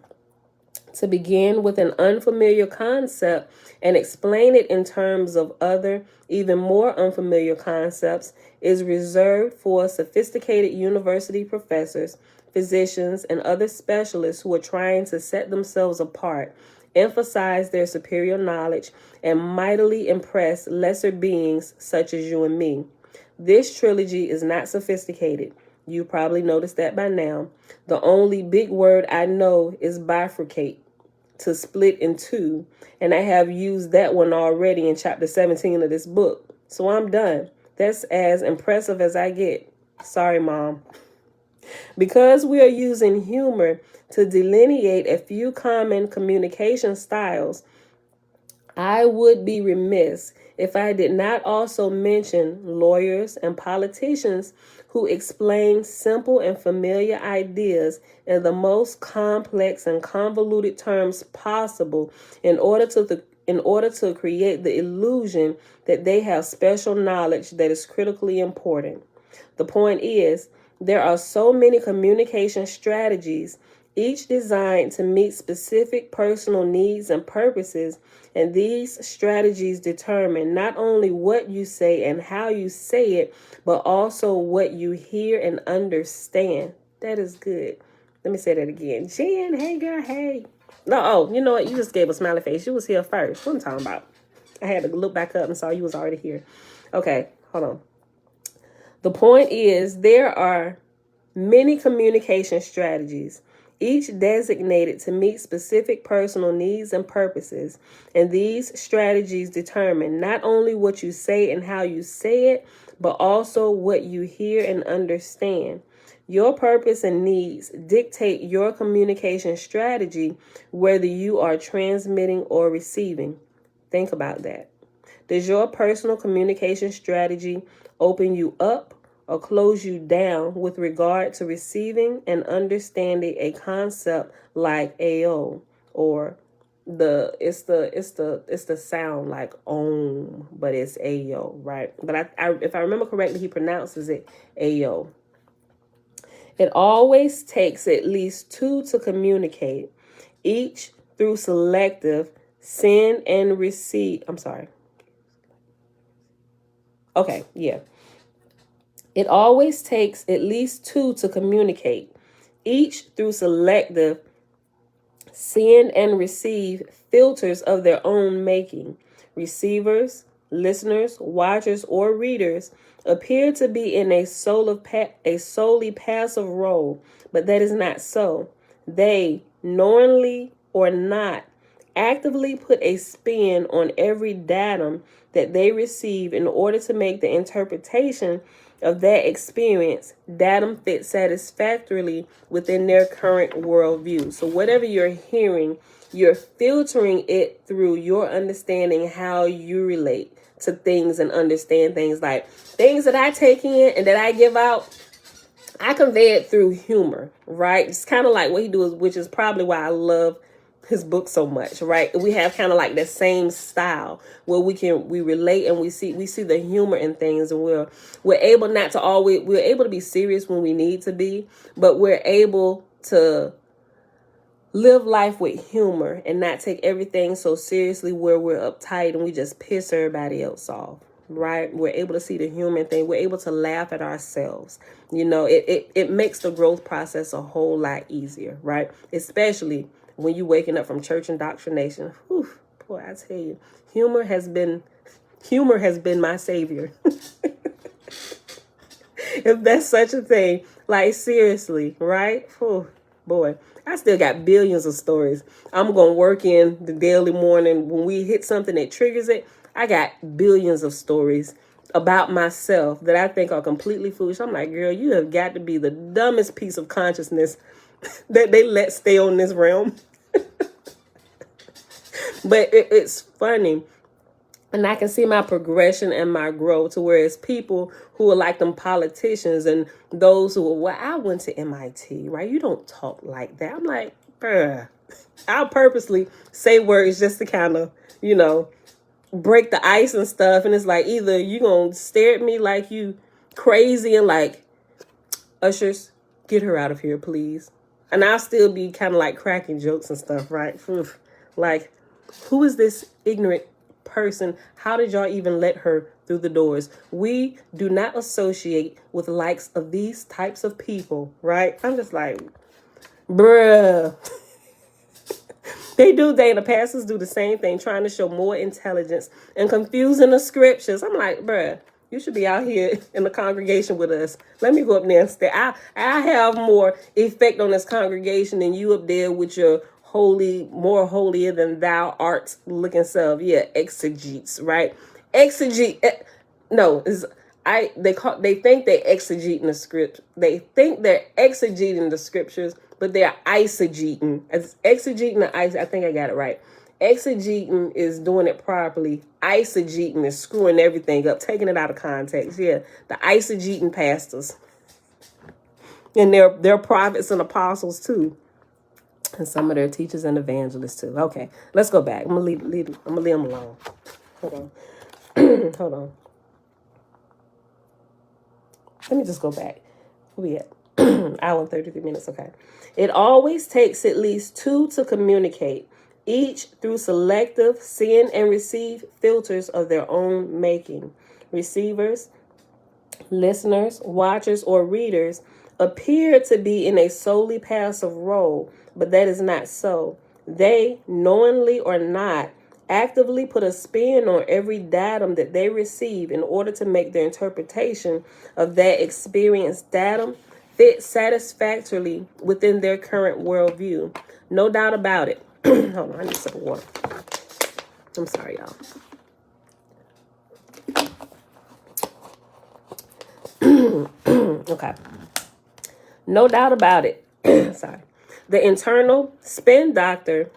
to begin with an unfamiliar concept and explain it in terms of other, even more unfamiliar concepts, is reserved for sophisticated university professors, physicians, and other specialists who are trying to set themselves apart, emphasize their superior knowledge, and mightily impress lesser beings such as you and me. This trilogy is not sophisticated. You probably noticed that by now. The only big word I know is bifurcate, to split in two, and I have used that one already in chapter 17 of this book. So I'm done. That's as impressive as I get. Sorry, Mom. Because we are using humor to delineate a few common communication styles, I would be remiss if I did not also mention lawyers and politicians who explain simple and familiar ideas in the most complex and convoluted terms possible in order to create the illusion that they have special knowledge that is critically important. The point is, there are so many communication strategies, each designed to meet specific personal needs and purposes, and these strategies determine not only what you say and how you say it, but also what you hear and understand. That is good. Let me say that again. Jen, hey girl, hey. No, oh, you know what? You just gave a smiley face. You was here first. What I'm talking about? I had to look back up and saw you was already here. Okay, hold on. The point is, there are many communication strategies, each designated to meet specific personal needs and purposes. And these strategies determine not only what you say and how you say it, but also what you hear and understand. Your purpose and needs dictate your communication strategy, whether you are transmitting or receiving. Think about that. Does your personal communication strategy open you up or close you down with regard to receiving and understanding a concept like AO, or it's the sound like OM, but it's AO, right? But if I remember correctly, he pronounces it AO. It always takes at least two to communicate, each through selective send and receive. I'm sorry. Okay, yeah. It always takes at least two to communicate, each through selective send and receive filters of their own making. Receivers, listeners, watchers, or readers appear to be in a solely passive role, but that is not so. They, knowingly or not, actively put a spin on every datum that they receive in order to make the interpretation of that experience datum fit satisfactorily within their current worldview. So whatever you're hearing, you're filtering it through your understanding how you relate to things and understand things. Like things that I take in and that I give out, I convey it through humor, right? It's kind of like what he does, which is probably why I love his book so much, right? We have kind of like the same style where we relate and we see the humor in things, and we're able not to always, we're able to be serious when we need to be, but we're able to live life with humor and not take everything so seriously where we're uptight and we just piss everybody else off, right? We're able to see the human thing. We're able to laugh at ourselves. You know, it makes the growth process a whole lot easier, right? Especially when you're waking up from church indoctrination. Whew, boy, I tell you, humor has been my savior. If that's such a thing, like seriously, right? Whew, boy, I still got billions of stories. I'm going to work in the daily morning. When we hit something that triggers it, I got billions of stories about myself that I think are completely foolish. I'm like, girl, you have got to be the dumbest piece of consciousness that they let stay on this realm. But it's funny. And I can see my progression and my growth to where it's people who are like them politicians and those who are, well, I went to MIT, right? You don't talk like that. I'm like, bruh, I'll purposely say words just to kind of, you know, break the ice and stuff. And it's like, either you going to stare at me like you crazy and like, ushers, get her out of here, please. And I'll still be kind of like cracking jokes and stuff, right? Oof. Like, who is this ignorant person? How did y'all even let her through the doors? We do not associate with likes of these types of people, right? I'm just like, bruh. The pastors do the same thing, trying to show more intelligence and confusing the scriptures. I'm like, bruh, you should be out here in the congregation with us. Let me go up there and stay. I have more effect on this congregation than you up there with your holy, more holier than thou art looking self. Yeah, exegetes, right? Exegete. No, they think they exegeting the script. They think they're exegeting the scriptures, but they're eisegeting. As exegeting the ice, I think I got it right. Exegeting is doing it properly. Eisegeting is screwing everything up, taking it out of context. Yeah, the eisegeting pastors. And they're prophets and apostles too. And some of their teachers and evangelists too. Okay, let's go back. I'm gonna leave them alone. Hold on. Hold on. Let me just go back. Where we at? Hour and 33 minutes. Okay. It always takes at least two to communicate, each through selective send and receive filters of their own making. Receivers, listeners, watchers, or readers appear to be in a solely passive role, but that is not so. They, knowingly or not, actively put a spin on every datum that they receive in order to make their interpretation of that experienced datum fit satisfactorily within their current worldview. No doubt about it. Hold on, I need some water. I'm sorry, y'all. Okay. No doubt about it. Sorry. The internal spin doctor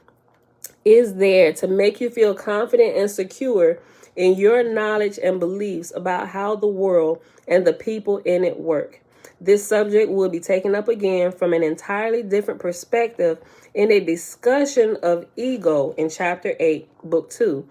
is there to make you feel confident and secure in your knowledge and beliefs about how the world and the people in it work. This subject will be taken up again from an entirely different perspective in a discussion of ego in Chapter 8, Book 2.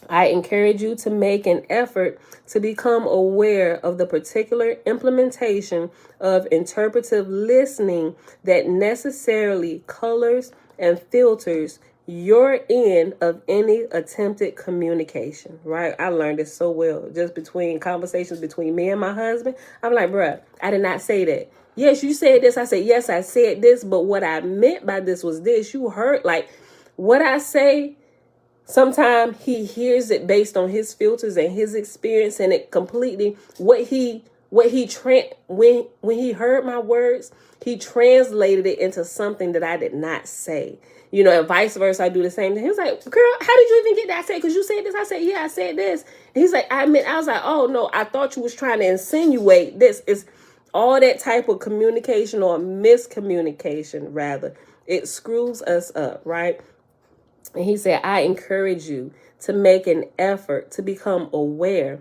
I encourage you to make an effort to become aware of the particular implementation of interpretive listening that necessarily colors and filters your end of any attempted communication, right? I learned this so well just between conversations between me and my husband. I'm like, bruh, I did not say that. Yes, you said this. I said, yes, I said this. But what I meant by this was this. You heard, like, what I say. Sometimes he hears it based on his filters and his experience, and it completely when he heard my words, he translated it into something that I did not say. You know, and vice versa. I do the same thing. He was like, "Girl, how did you even get that?" I said, "Because you said this." I said, "Yeah, I said this." And he's like, I was like, "Oh no, I thought you was trying to insinuate this." It's all that type of communication or miscommunication, rather. It screws us up, right? And he said, I encourage you to make an effort to become aware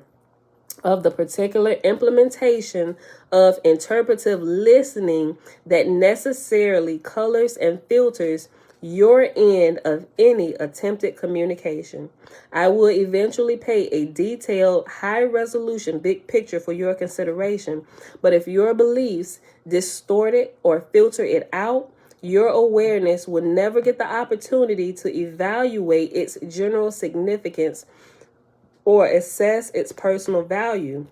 of the particular implementation of interpretive listening that necessarily colors and filters your end of any attempted communication. I will eventually pay a detailed, high-resolution big picture for your consideration, but if your beliefs distort it or filter it out, your awareness will never get the opportunity to evaluate its general significance or assess its personal value.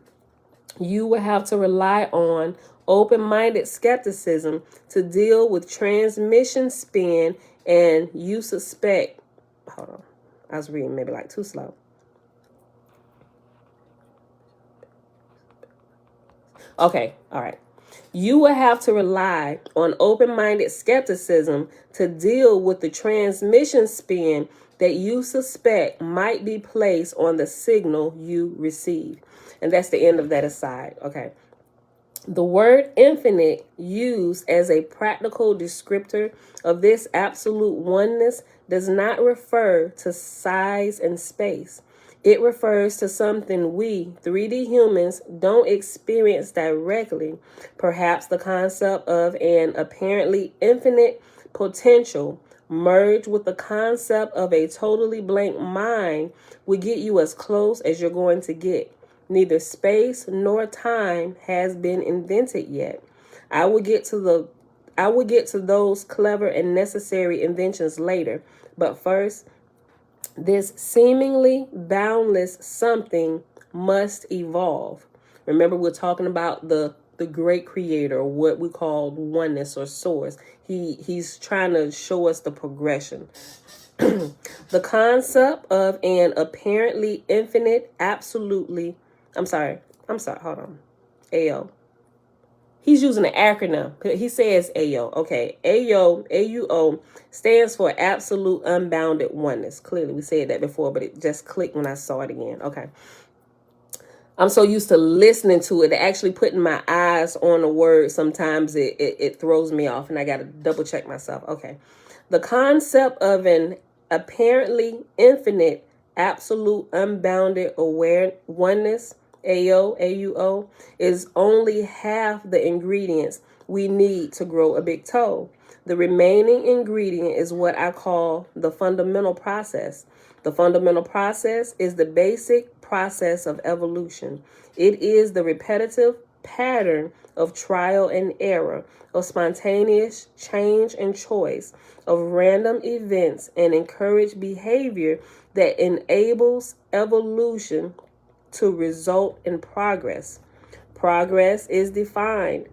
You will have to rely on open-minded skepticism to deal with transmission spin, and you suspect... Hold on. I was reading maybe like too slow. Okay, all right. You will have to rely on open-minded skepticism to deal with the transmission spin that you suspect might be placed on the signal you receive. And that's the end of that aside. Okay. The word infinite, used as a practical descriptor of this absolute oneness, does not refer to size and space. It refers to something we, 3D humans, don't experience directly. Perhaps the concept of an apparently infinite potential merged with the concept of a totally blank mind will get you as close as you're going to get. Neither space nor time has been invented yet. I will get to those clever and necessary inventions later. But first, this seemingly boundless something must evolve. Remember, we're talking about the great creator, or what we call oneness or source. He's trying to show us the progression. The concept of an apparently infinite, hold on. AO. He's using an acronym. He says AO. Okay. AUO stands for absolute unbounded oneness. Clearly, we said that before, but it just clicked when I saw it again. Okay. I'm so used to listening to it, actually putting my eyes on a word. Sometimes it throws me off, and I got to double check myself. Okay. The concept of an apparently infinite, absolute, unbounded oneness, AUO, is only half the ingredients we need to grow a big toe. The remaining ingredient is what I call the fundamental process. The fundamental process is the basic process of evolution. It is the repetitive pattern of trial and error, of spontaneous change and choice, of random events and encouraged behavior that enables evolution to result in progress. Progress is defined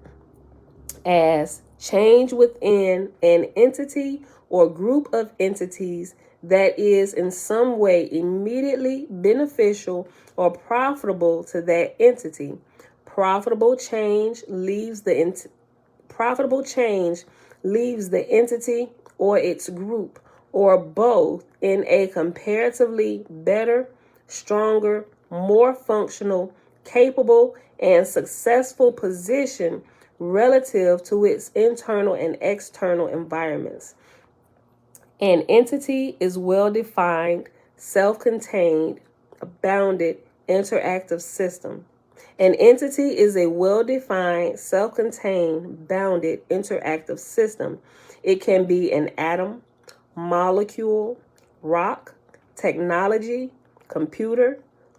as change within an entity or group of entities that is in some way immediately beneficial or profitable to that entity. Profitable change leaves the entity or its group or both in a comparatively better, stronger, more functional, capable, and successful position relative to its internal and external environments. An entity is well-defined, self-contained, a bounded, interactive system. An entity is a well-defined, self-contained, bounded, interactive system. It can be an atom, molecule, rock, technology, computer,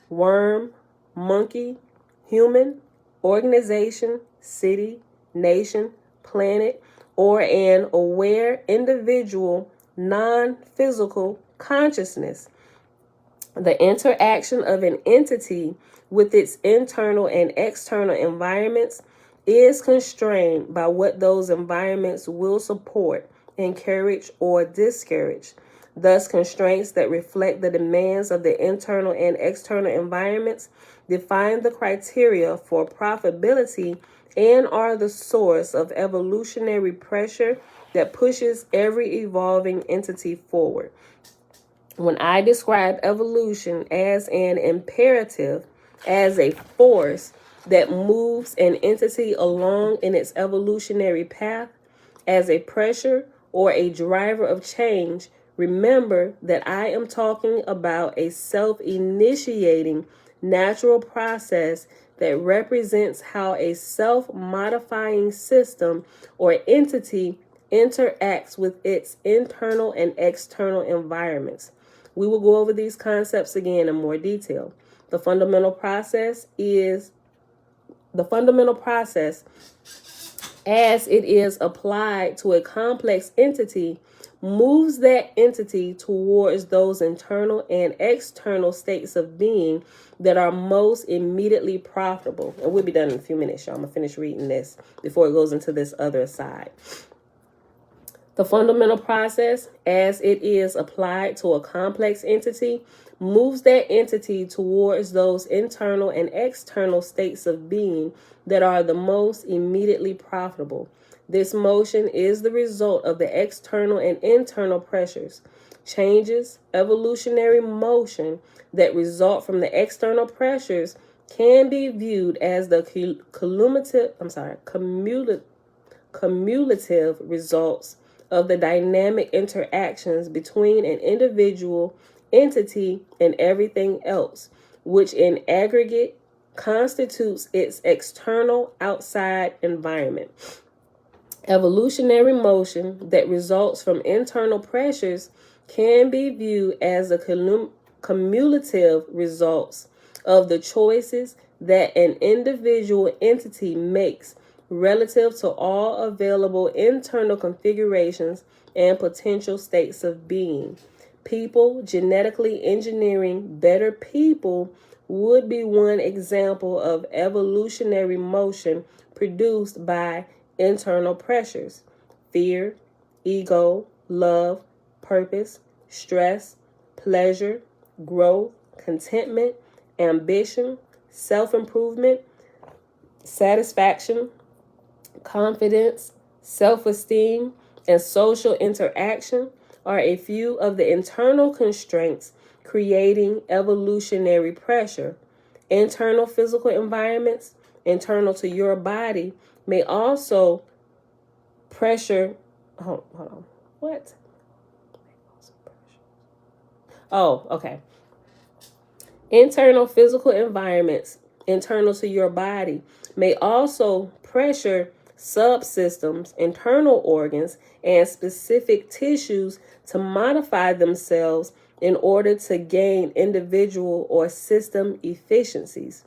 worm, monkey, human, organization, city, nation, planet, or an aware individual, non-physical consciousness. The interaction of an entity with its internal and external environments is constrained by what those environments will support, encourage, or discourage. Thus, constraints that reflect the demands of the internal and external environments define the criteria for profitability and are the source of evolutionary pressure that pushes every evolving entity forward. When I describe evolution as an imperative, as a force that moves an entity along in its evolutionary path, as a pressure or a driver of change, remember that I am talking about a self-initiating natural process that represents how a self-modifying system or entity interacts with its internal and external environments. We will go over these concepts again in more detail. The fundamental process, as it is applied to a complex entity, moves that entity towards those internal and external states of being that are most immediately profitable. And we'll be done in a few minutes, y'all. I'm going to finish reading this before it goes into this other side. The fundamental process, as it is applied to a complex entity, moves that entity towards those internal and external states of being that are the most immediately profitable. This motion is the result of the external and internal pressures, changes, evolutionary motion that result from the external pressures can be viewed as the cumulative results of the dynamic interactions between an individual, entity, and everything else, which in aggregate constitutes its external outside environment. Evolutionary motion that results from internal pressures can be viewed as the cumulative results of the choices that an individual entity makes relative to all available internal configurations and potential states of being. People genetically engineering better people would be one example of evolutionary motion produced by internal pressures: fear, ego, love, purpose, stress, pleasure, growth, contentment, ambition, self-improvement, satisfaction, confidence, self-esteem, and social interaction are a few of the internal constraints creating evolutionary pressure. Internal physical environments, internal to your body, may also pressure. Hold on. What? Oh, okay. Internal physical environments, internal to your body, may also pressure subsystems, internal organs, and specific tissues to modify themselves in order to gain individual or system efficiencies.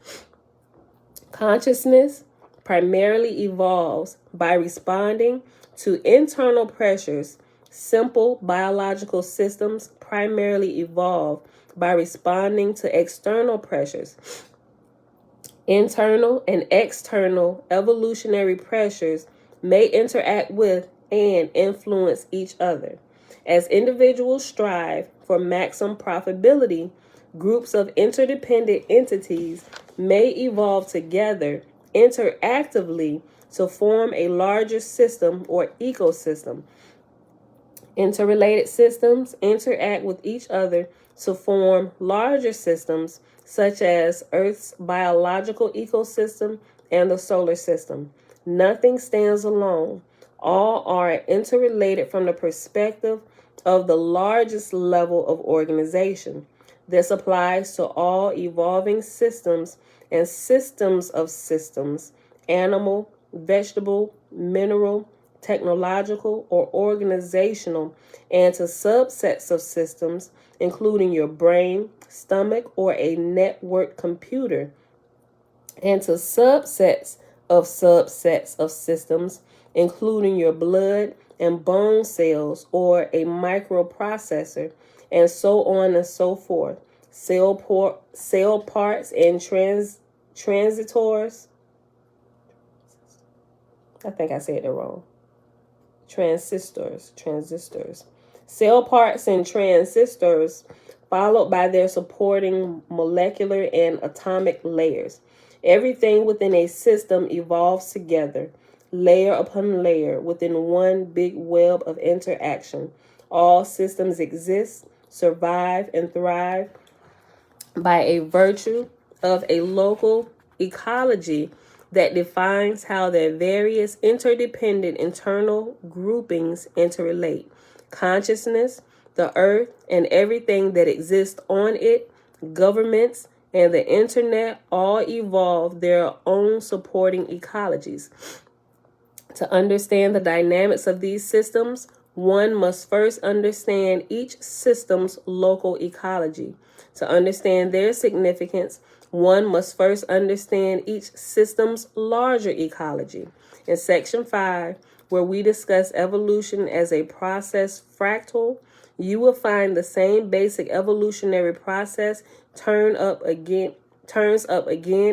Consciousness primarily evolves by responding to internal pressures. Simple biological systems primarily evolve by responding to external pressures. Internal and external evolutionary pressures may interact with and influence each other. As individuals strive for maximum profitability, groups of interdependent entities may evolve together interactively to form a larger system or ecosystem. Interrelated systems interact with each other to form larger systems, such as Earth's biological ecosystem and the solar system. Nothing stands alone. All are interrelated from the perspective of the largest level of organization. This applies to all evolving systems and systems of systems, animal, vegetable, mineral, technological, or organizational, and to subsets of systems, including your brain, stomach, or a network computer, and to subsets of systems, including your blood and bone cells or a microprocessor, and so on and so forth. Cell parts and transistors. I think I said it wrong. Transistors. Cell parts and transistors, followed by their supporting molecular and atomic layers. Everything within a system evolves together, layer upon layer, within one big web of interaction. All systems exist, survive, and thrive by a virtue of a local ecology that defines how their various interdependent internal groupings interrelate. Consciousness, the earth, and everything that exists on it, governments, and the internet all evolve their own supporting ecologies. To understand the dynamics of these systems, one must first understand each system's local ecology. To understand their significance, one must first understand each system's larger ecology. In Section 5, where we discuss evolution as a process fractal, you will find the same basic evolutionary process turns up again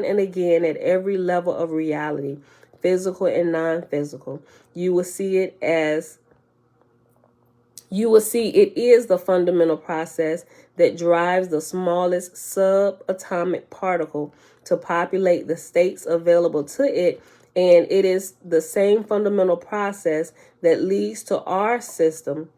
and again at every level of reality, physical and non-physical. You will see it is the fundamental process that drives the smallest subatomic particle to populate the states available to it, and it is the same fundamental process that leads to our system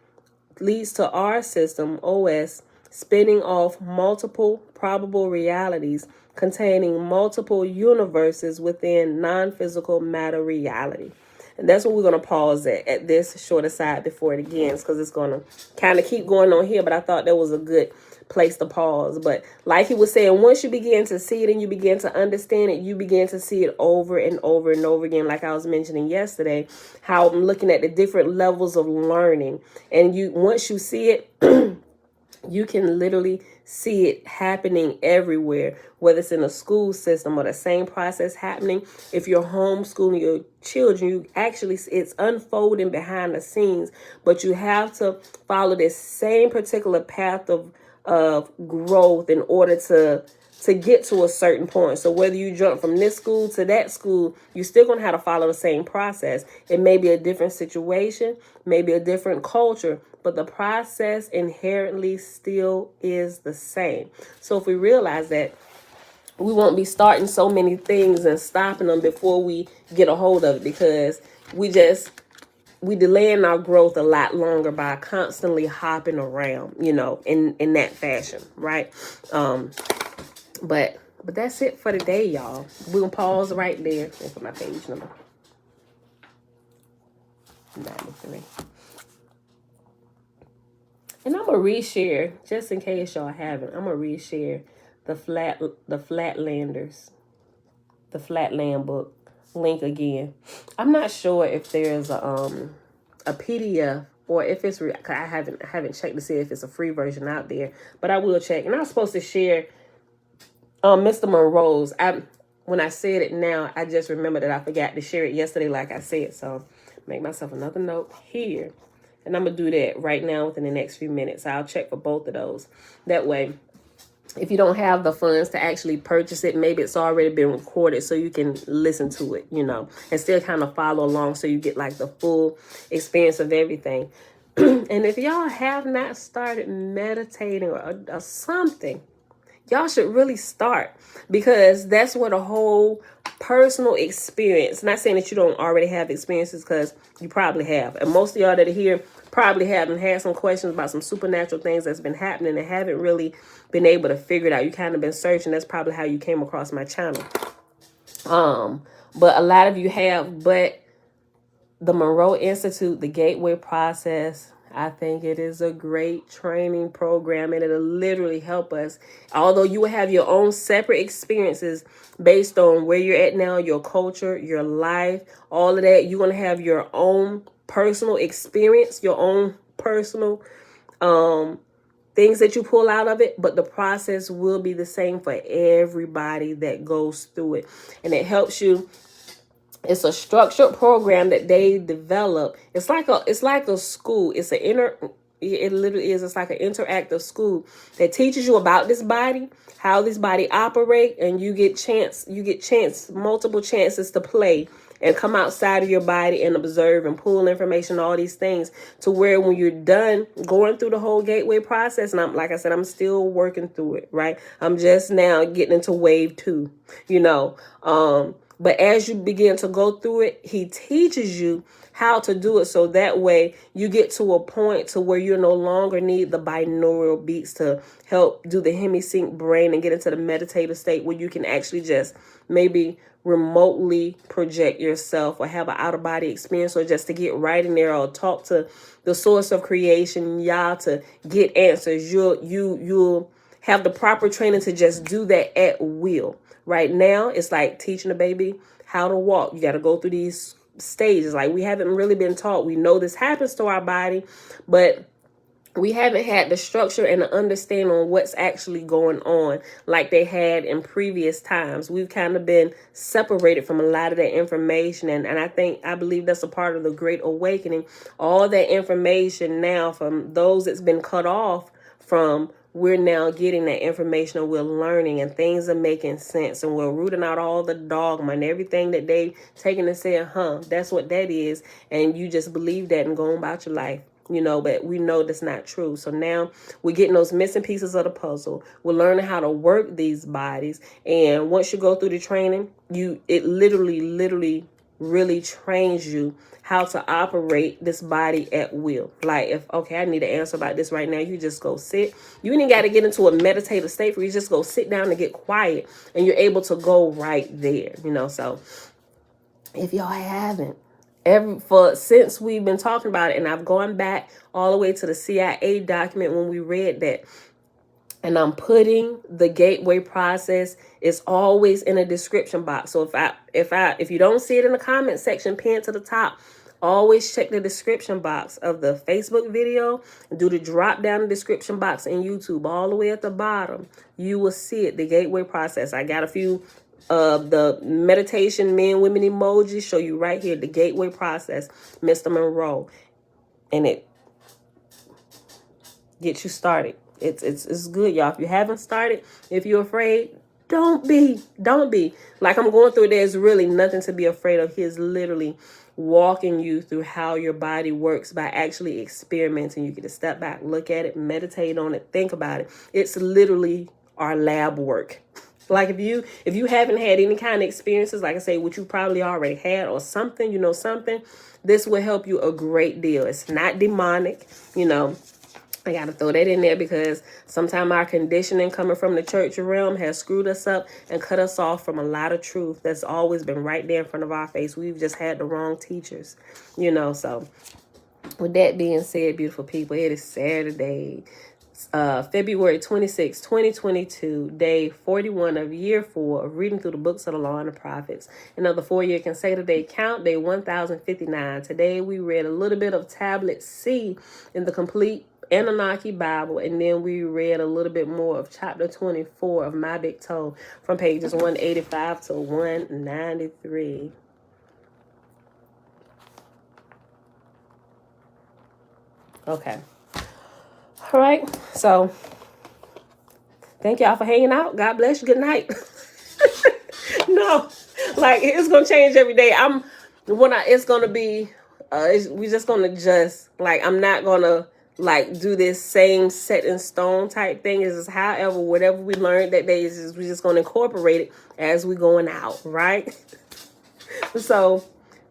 OS, spinning off multiple probable realities containing multiple universes within non-physical matter reality. And that's what we're going to pause at this short aside before it begins, because it's going to kind of keep going on here, but I thought that was a good place to pause. But like he was saying, once you begin to see it and you begin to understand it, you begin to see it over and over and over again. Like I was mentioning yesterday, how I'm looking at the different levels of learning. And once you see it, you can literally see it happening everywhere, whether it's in a school system or the same process happening. If you're homeschooling your children, it's unfolding behind the scenes, but you have to follow this same particular path of growth in order to get to a certain point. So whether you jump from this school to that school, you're still going to have to follow the same process. It may be a different situation, maybe a different culture, but the process inherently still is the same. So if we realize that, we won't be starting so many things and stopping them before we get a hold of it, because we delaying our growth a lot longer by constantly hopping around, in that fashion, right? But that's it for today, y'all. We're gonna pause right there. That's my page number 93. And I'm gonna reshare, just in case y'all haven't. I'm gonna reshare the Flatlanders, the Flatland book link again. I'm not sure if there's a PDF or if it's I haven't checked to see if it's a free version out there, but I will check. And I was supposed to share Mr. Monroe's. When I said it now, I just remembered that I forgot to share it yesterday, like I said. So make myself another note here. And I'm going to do that right now within the next few minutes. I'll check for both of those. That way, if you don't have the funds to actually purchase it, maybe it's already been recorded so you can listen to it, you know, and still kind of follow along so you get like the full experience of everything. And if y'all have not started meditating or something, y'all should really start, because that's what a whole personal experience. Not saying that you don't already have experiences, because you probably have. And most of y'all that are here probably haven't had some questions about some supernatural things that's been happening and haven't really been able to figure it out. You kind of been searching. That's probably how you came across my channel. But a lot of you have. But the Monroe Institute, the Gateway Process, I think it is a great training program, and it'll literally help us. Although you will have your own separate experiences based on where you're at now, your culture, your life, all of that. You're going to have your own personal experience, your own personal things that you pull out of it, but the process will be the same for everybody that goes through it. And it helps you. It's a structured program that they develop. It's like a school. It literally is. It's like an interactive school that teaches you about this body, how this body operate, and you get multiple chances to play and come outside of your body and observe and pull information, all these things, to where when you're done going through the whole gateway process, and like I said, I'm still working through it, right? I'm just now getting into wave 2, you know. But as you begin to go through it, he teaches you how to do it, so that way you get to a point to where you no longer need the binaural beats to help do the hemisync brain and get into the meditative state, where you can actually just maybe remotely project yourself or have an out-of-body experience, or just to get right in there or talk to the source of creation, Yah, to get answers. You'll have the proper training to just do that at will. Right now, it's like teaching a baby how to walk. You got to go through these stages. Like, we haven't really been taught. We know this happens to our body, but we haven't had the structure and the understanding on what's actually going on like they had in previous times. We've kind of been separated from a lot of that information. And I believe that's a part of the Great Awakening. All that information now from those that's been cut off from, we're now getting that information, and we're learning, and things are making sense, and we're rooting out all the dogma and everything that they taken and saying, that's what that is. And you just believe that and go on about your life. You know, but we know that's not true. So now we're getting those missing pieces of the puzzle. We're learning how to work these bodies. And once you go through the training, it literally really trains you how to operate this body at will. Like, if, okay, I need an answer about this right now, you just go sit. You ain't got to get into a meditative state where you just go sit down and get quiet, and you're able to go right there, you know. So if y'all haven't, since we've been talking about it, and I've gone back all the way to the CIA document when we read that, and I'm putting the gateway process, is always in a description box. So if you don't see it in the comment section pinned to the top, always check the description box of the Facebook video, and do the drop down description box in YouTube. All the way at the bottom, you will see it, the gateway process. I got a few the meditation men, women emojis, show you right here, the gateway process, Mr. Monroe, and it gets you started. It's good, y'all. If you haven't started, if you're afraid, don't be. Like I'm going through, there's really nothing to be afraid of. He's literally walking you through how your body works by actually experimenting. You get to step back, look at it, meditate on it, think about it. It's literally our lab work. Like if you haven't had any kind of experiences, like I say, which you probably already had or something, you know, something, this will help you a great deal. It's not demonic, you know. I got to throw that in there, because sometimes our conditioning coming from the church realm has screwed us up and cut us off from a lot of truth that's always been right there in front of our face. We've just had the wrong teachers, you know. So with that being said, beautiful people, it is Saturday, February 26, 2022, day 41 of year 4 of reading through the books of the law and the prophets. Another 4-year consecutive count, day 1059. Today we read a little bit of tablet C in the Complete Annunaki Bible, and then we read a little bit more of chapter 24 of My Big Toe from pages 185 to 193. Okay. All right. So Thank y'all for hanging out. God bless you. Good night. No, like it's gonna change every day. It's gonna be, we just gonna adjust. Like I'm not gonna like do this same set in stone type thing. Is just however whatever we learned that day is we just gonna incorporate it as we going out, right? So,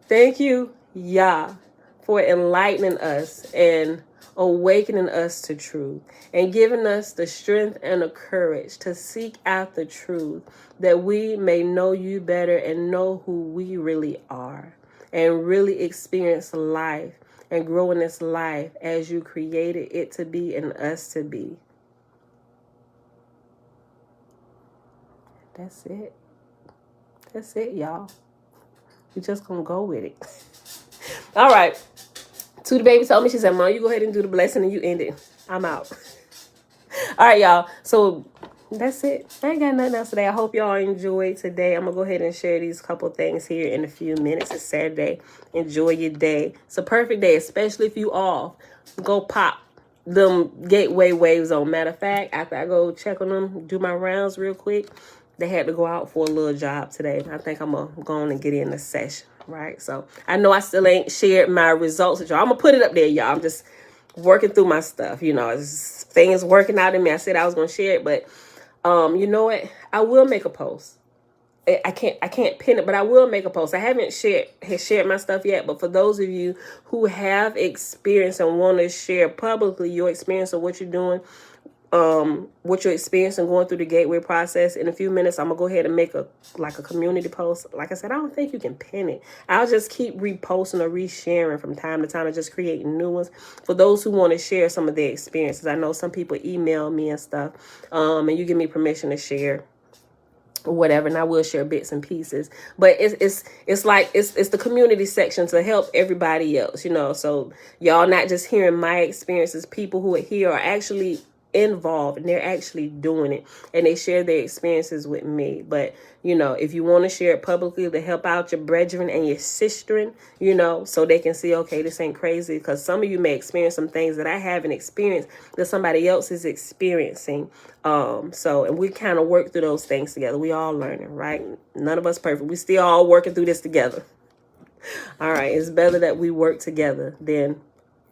thank you, Yah, for enlightening us and awakening us to truth and giving us the strength and the courage to seek out the truth that we may know you better and know who we really are and really experience life and grow in this life as you created it to be and us to be. That's it. That's it, y'all. We just gonna go with it. All right. To the baby told me, she said, Mom, you go ahead and do the blessing and you end it. I'm out. All right, y'all. So that's it. I ain't got nothing else today. I hope y'all enjoyed today. I'm going to go ahead and share these couple things here in a few minutes. It's Saturday. Enjoy your day. It's a perfect day, especially if you off. Go pop them gateway waves on. Matter of fact, after I go check on them, do my rounds real quick, they had to go out for a little job today. I think I'm going to go on and get in the session, right? So I know I still ain't shared my results with y'all. I'm going to put it up there, y'all. I'm just working through my stuff. You know, things working out in me. I said I was going to share it, but you know what? I will make a post. I can't pin it, but I will make a post. I haven't shared my stuff yet, but for those of you who have experience and want to share publicly your experience of what you're doing, what you're experiencing going through the gateway process, in a few minutes, I'm gonna go ahead and make a community post. Like I said, I don't think you can pin it. I'll just keep reposting or resharing from time to time and just create new ones for those who want to share some of their experiences. I know some people email me and stuff, and you give me permission to share whatever, and I will share bits and pieces, but it's the community section to help everybody else, you know, so y'all not just hearing my experiences. People who are here are actually involved and they're actually doing it and they share their experiences with me. But you know, if you want to share it publicly to help out your brethren and your sisterin, you know, so they can see, okay, this ain't crazy, because some of you may experience some things that I haven't experienced that somebody else is experiencing. And we kind of work through those things together. We all learning, right? None of us perfect. We still all working through this together. All right. It's better that we work together than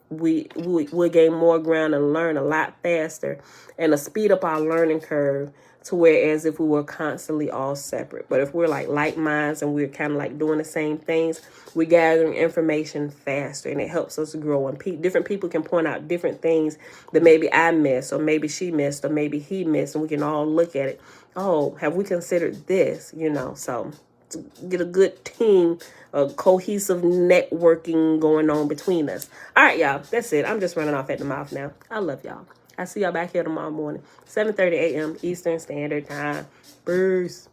we'll gain more ground and learn a lot faster and speed up our learning curve to whereas if we were constantly all separate. But if we're like minds and we're kind of like doing the same things, we're gathering information faster and it helps us grow. And different people can point out different things that maybe I missed or maybe she missed or maybe he missed, and we can all look at it. Oh, have we considered this? You know, so to get a good team, a cohesive networking going on between us. All right, y'all. That's it. I'm just running off at the mouth now. I love y'all. I'll see y'all back here tomorrow morning, 7:30 a.m. Eastern Standard Time. Peace.